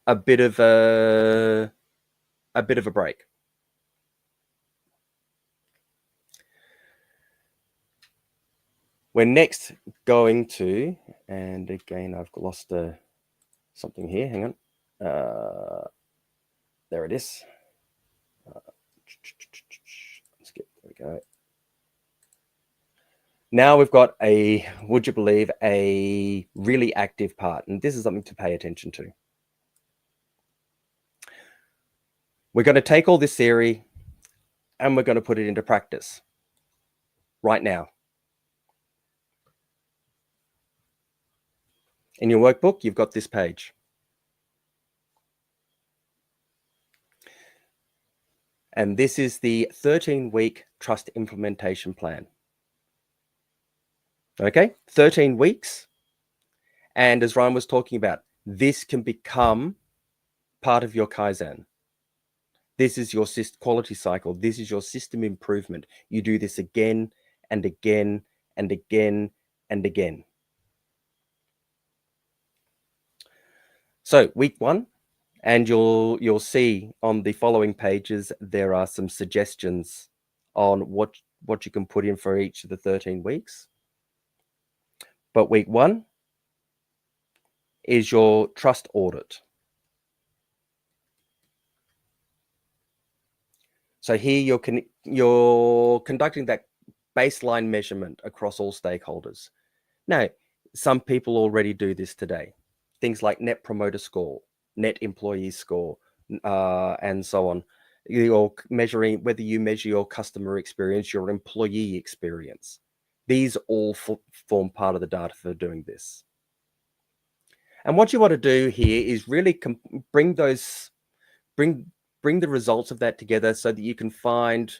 a bit of a break. We're next going to, and again, I've lost something here. Hang on. There it is. There we go. Now we've got would you believe, a really active part. And this is something to pay attention to. We're going to take all this theory and we're going to put it into practice right now. In your workbook, you've got this page. And this is the 13-week trust implementation plan. Okay, 13 weeks. And as Ryane was talking about, this can become part of your Kaizen. This is your quality cycle. This is your system improvement. You do this again and again and again and again. So week 1, and you'll see on the following pages, there are some suggestions on what you can put in for each of the 13 weeks. But week 1 is your trust audit. So here you're conducting that baseline measurement across all stakeholders. Now, some people already do this today. Things like net promoter score, net employee score, and so on. You're measuring whether you measure your customer experience, your employee experience. These all form part of the data for doing this. And what you want to do here is really bring the results of that together so that you can find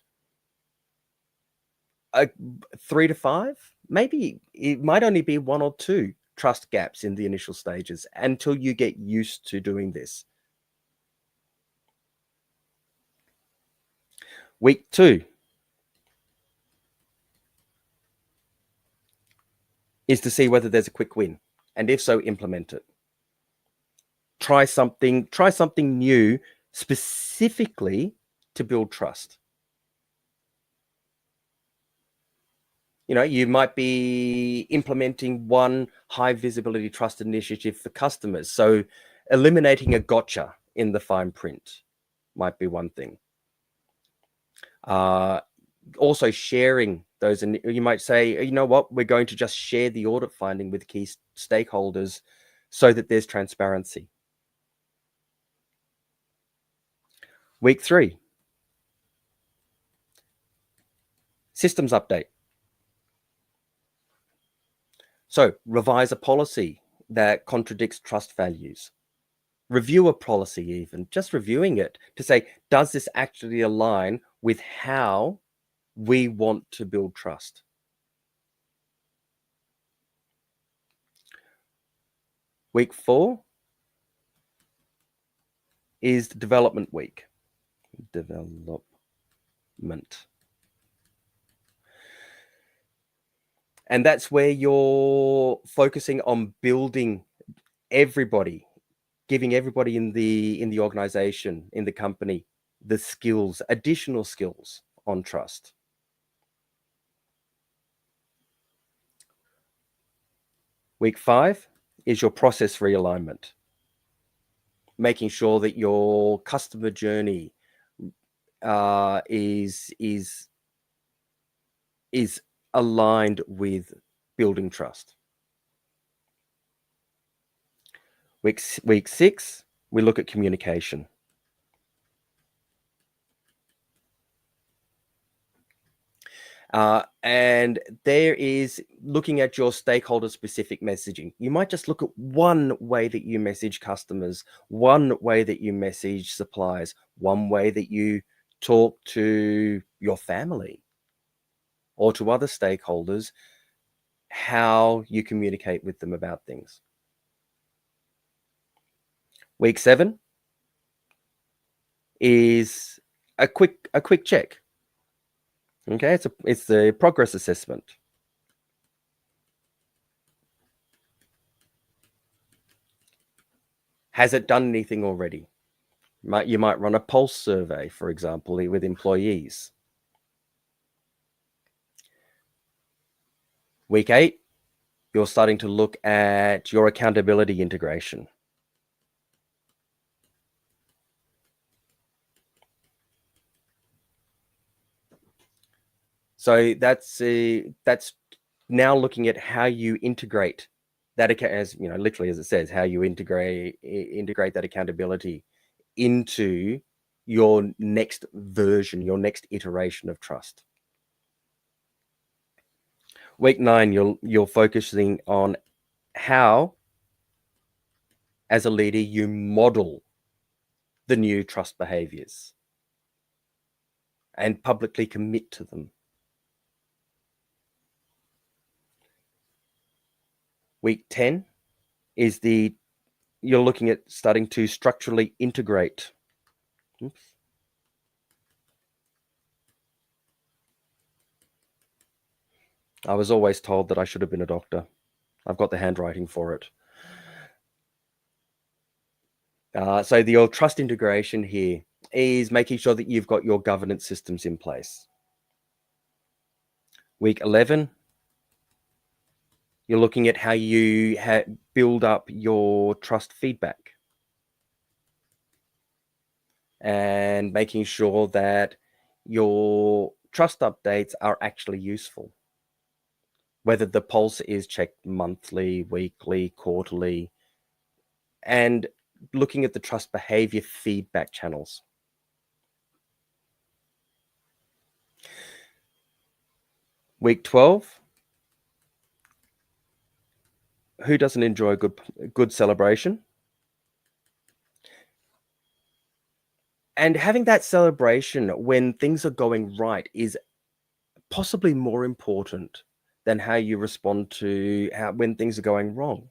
3 to 5, maybe it might only be 1 or 2 trust gaps in the initial stages until you get used to doing this. Week 2 is to see whether there's a quick win, and if so, implement it. Try something new specifically to build trust. You know, you might be implementing one high visibility trust initiative for customers. So eliminating a gotcha in the fine print might be one thing. Also sharing those, and you might say, you know what, we're going to just share the audit finding with key stakeholders so that there's transparency. Week 3, systems update. So revise a policy that contradicts trust values. Review a policy, even just reviewing it to say, does this actually align with how we want to build trust? Week 4 is development week. Development. And that's where you're focusing on building everybody, giving everybody in the organization, in the company, the skills, additional skills on trust. Week 5 is your process realignment, making sure that your customer journey is aligned with building trust. Week 6, we look at communication. And there is looking at your stakeholder specific messaging. You might just look at one way that you message customers, one way that you message suppliers, one way that you talk to your family or to other stakeholders, how you communicate with them about things. Week 7 is a quick check. Okay, it's the progress assessment. Has it done anything already? You might run a pulse survey, for example, with employees. Week 8, you're starting to look at your accountability integration. So that's now looking at how you integrate that, as you know, literally as it says, how you integrate that accountability into your next version, your next iteration of trust. Week 9, you're focusing on how, as a leader, you model the new trust behaviors and publicly commit to them. Week 10 is you're looking at starting to structurally integrate. Oops. I was always told that I should have been a doctor. I've got the handwriting for it. So your trust integration here is making sure that you've got your governance systems in place. Week 11, you're looking at how you build up your trust feedback and making sure that your trust updates are actually useful. Whether the pulse is checked monthly, weekly, quarterly, and looking at the trust behavior feedback channels. Week 12, who doesn't enjoy a good celebration? And having that celebration when things are going right is possibly more important than how you respond to when things are going wrong.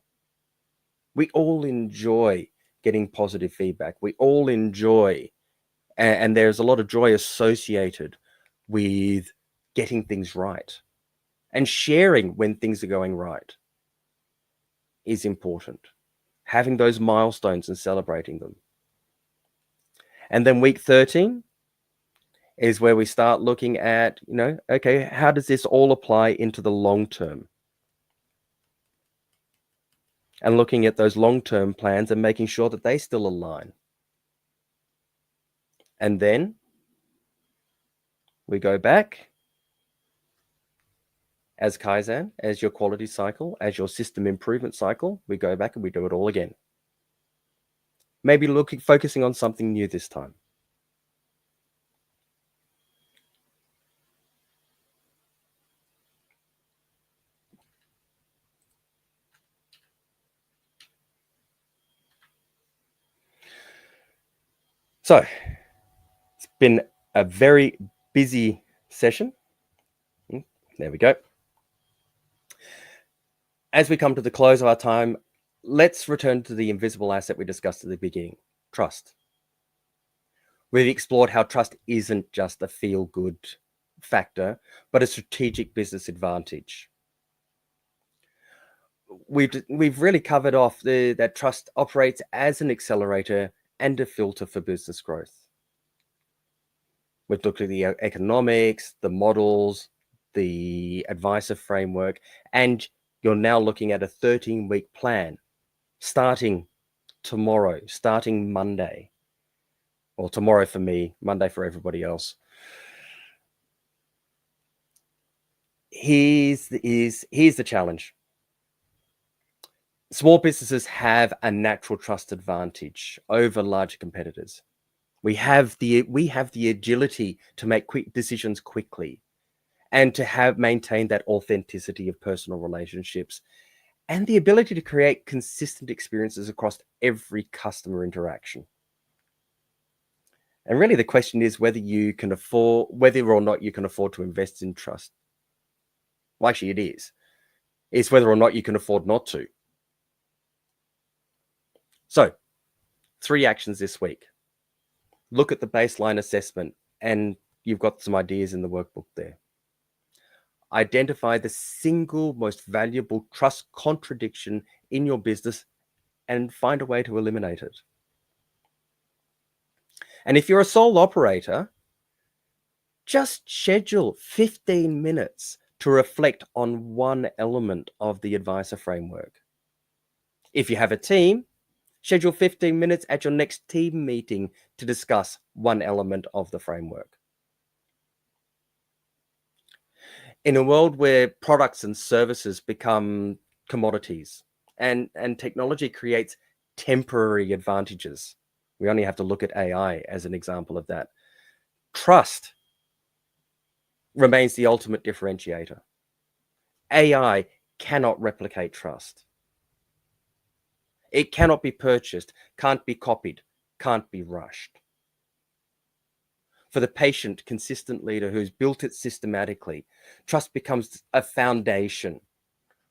We all enjoy getting positive feedback. We all enjoy, and there's a lot of joy associated with getting things right. And sharing when things are going right is important. Having those milestones and celebrating them. And then week 13 is where we start looking at, okay, how does this all apply into the long term? And looking at those long-term plans and making sure that they still align. And then we go back as Kaizen, as your quality cycle, as your system improvement cycle. We go back and we do it all again. Maybe focusing on something new this time. So it's been a very busy session. There we go. As we come to the close of our time, let's return to the invisible asset we discussed at the beginning, trust. We've explored how trust isn't just a feel-good factor, but a strategic business advantage. We've really covered off that trust operates as an accelerator and a filter for business growth. We've looked at the economics, the models, the advisor framework, and you're now looking at a 13-week plan starting tomorrow, starting Monday. Or tomorrow for me, Monday for everybody else. Here's the challenge. Small businesses have a natural trust advantage over larger competitors. We have the agility to make quick decisions quickly and to maintain that authenticity of personal relationships and the ability to create consistent experiences across every customer interaction. And really the question is whether or not you can afford to invest in trust. Well, actually it is. It's whether or not you can afford not to. So, 3 actions this week. Look at the baseline assessment, and you've got some ideas in the workbook there. Identify the single most valuable trust contradiction in your business and find a way to eliminate it. And if you're a sole operator, just schedule 15 minutes to reflect on one element of the advisor framework. If you have a team, schedule 15 minutes at your next team meeting to discuss one element of the framework. In a world where products and services become commodities and technology creates temporary advantages, we only have to look at AI as an example of that. Trust remains the ultimate differentiator. AI cannot replicate trust. It cannot be purchased, can't be copied, can't be rushed. For the patient, consistent leader who's built it systematically, trust becomes a foundation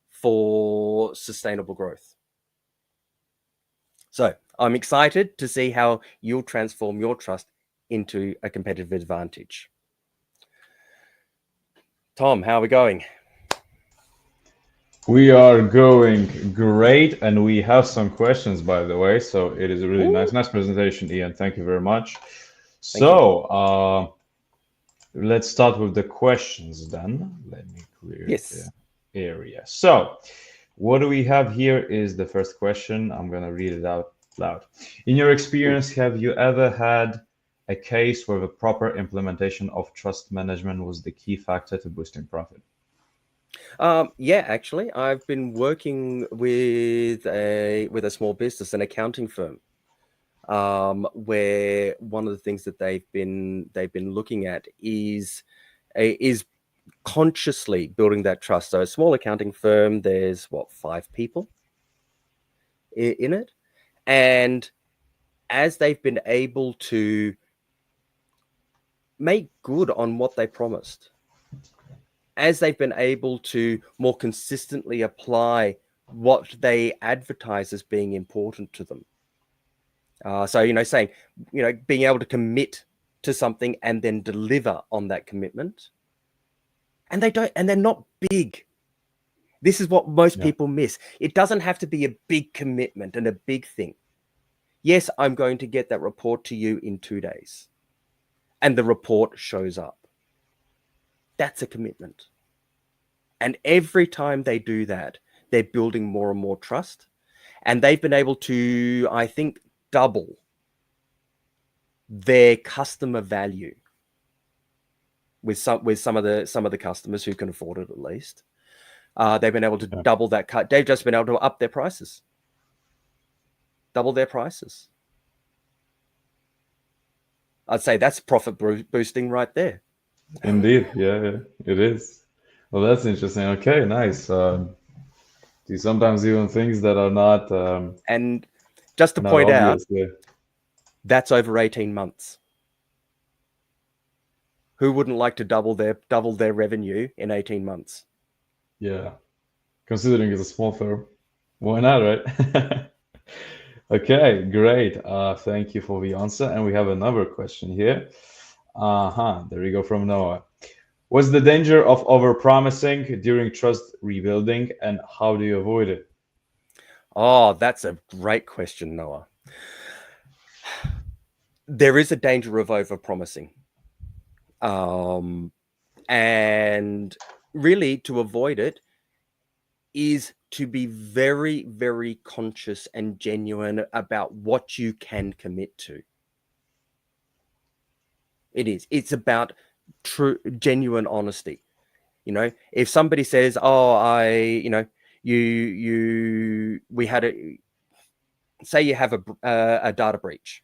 for sustainable growth. So I'm excited to see how you'll transform your trust into a competitive advantage. Tom, how are we going? We are going great, and we have some questions, by the way. So it is a really nice presentation, Ian. Thank you very much. So let's start with the questions then. Let me clear the area. So what do we have here is the first question. I'm going to read it out loud. In your experience, have you ever had a case where the proper implementation of trust management was the key factor to boosting profit? Yeah, actually, I've been working with a small business, an accounting firm, where one of the things that they've been looking at is consciously building that trust. So a small accounting firm, there's 5 people in it, and as they've been able to make good on what they promised, as they've been able to more consistently apply what they advertise as being important to them. So, saying, being able to commit to something and then deliver on that commitment. And they're not big. This is what most people miss. It doesn't have to be a big commitment and a big thing. Yes, I'm going to get that report to you in 2 days. And the report shows up. That's a commitment. And every time they do that, they're building more and more trust. And they've been able to, I think, double their customer value with some of the customers who can afford it at least. They've been able to double that cut. They've just been able to up their prices. Double their prices. I'd say that's profit boosting right there. Indeed, yeah, it is. Well, that's interesting. Okay, nice. See, sometimes even things that are not and just to point out, That's over 18 months. Who wouldn't like to double their revenue in 18 months? Yeah, considering it's a small firm, why not, right? Okay, great. Thank you for the answer. And we have another question here. There we go from Noah. What's the danger of overpromising during trust rebuilding, and how do you avoid it? Oh, that's a great question, Noah. There is a danger of overpromising. And really, to avoid it is to be very, very conscious and genuine about what you can commit to. It is. It's about true, genuine honesty. You know, if somebody says, "Oh, we had say you have a data breach."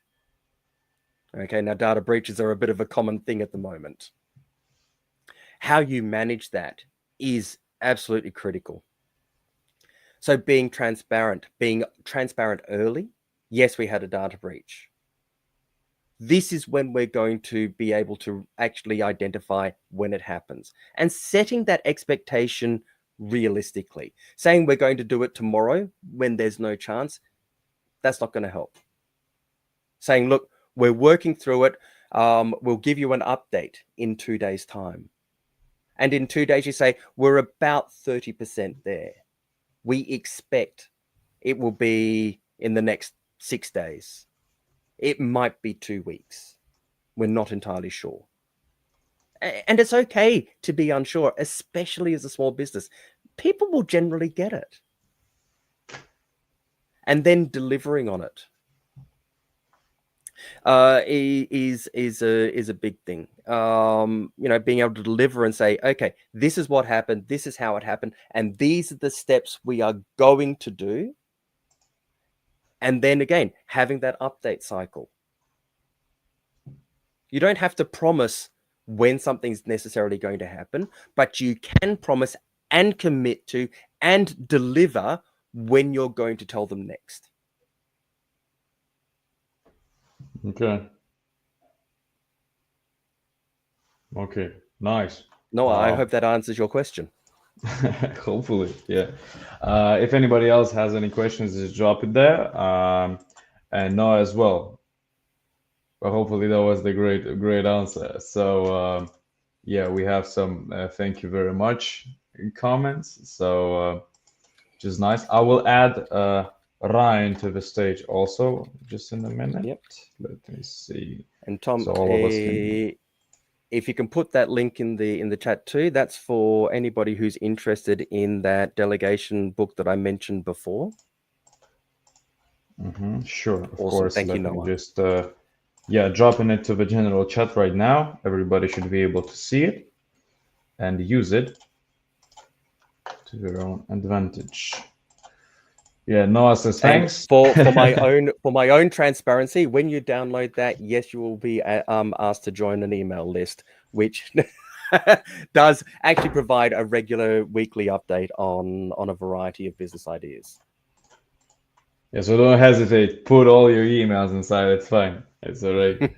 Okay, now data breaches are a bit of a common thing at the moment. How you manage that is absolutely critical. So being transparent early. Yes, we had a data breach. This is when we're going to be able to actually identify when it happens, and setting that expectation realistically. Saying we're going to do it tomorrow when there's no chance, that's not going to help. Saying, look, we're working through it. We'll give you an update in 2 days' time. And in 2 days, you say, we're about 30% there. We expect it will be in the next 6 days. It might be 2 weeks. We're not entirely sure. And it's okay to be unsure, especially as a small business. People will generally get it. And then delivering on it is a big thing. Being able to deliver and say, okay, this is what happened, this is how it happened, and these are the steps we are going to do. And then again, having that update cycle. You don't have to promise when something's necessarily going to happen, but you can promise and commit to and deliver when you're going to tell them next. Okay. Okay, nice. Noah, I hope that answers your question. Hopefully, yeah. If anybody else has any questions, just drop it there. And Noah as well. But hopefully that was the great answer. So yeah, we have some thank you very much comments. So which is nice. I will add Ryane to the stage also just in a minute. Yep. Let me see. And Tom, So all of us can... if you can put that link in the chat too, that's for anybody who's interested in that delegation book that I mentioned before. Sure, of Awesome. course. Thank you, Let me Noah. just dropping it to the general chat right now. Everybody should be able to see it and use it to their own advantage. Yeah, Noah says thanks. And for my own transparency, when you download that, yes, you will be asked to join an email list, which does actually provide a regular weekly update on a variety of business ideas. Yeah, so don't hesitate. Put all your emails inside. It's fine. It's all right.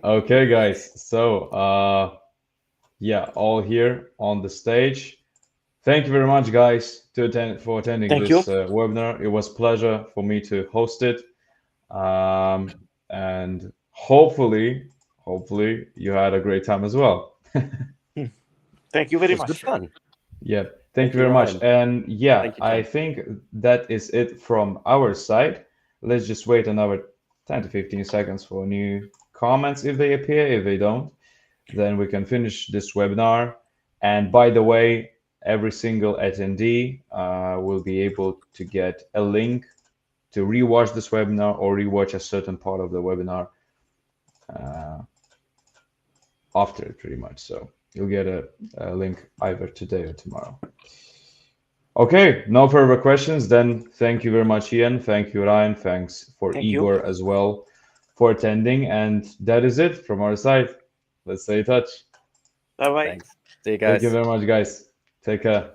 Okay, guys. So yeah, all here on the stage. Thank you very much, guys, for attending this webinar. It was a pleasure for me to host it. And hopefully you had a great time as well. Thank you very much. It was good fun. Yeah, thank you very much. And yeah, I think that is it from our side. Let's just wait another 10 to 15 seconds for new comments if they appear. If they don't, then we can finish this webinar. And by the way, every single attendee will be able to get a link to rewatch this webinar or rewatch a certain part of the webinar after it, pretty much. So you'll get a link either today or tomorrow. Okay, no further questions. Then thank you very much, Ian. Thank you, Ryane. Thanks for Igor as well for attending. And that is it from our side. Let's stay in touch. Bye-bye. Thanks. See you guys. Thank you very much, guys. Take care.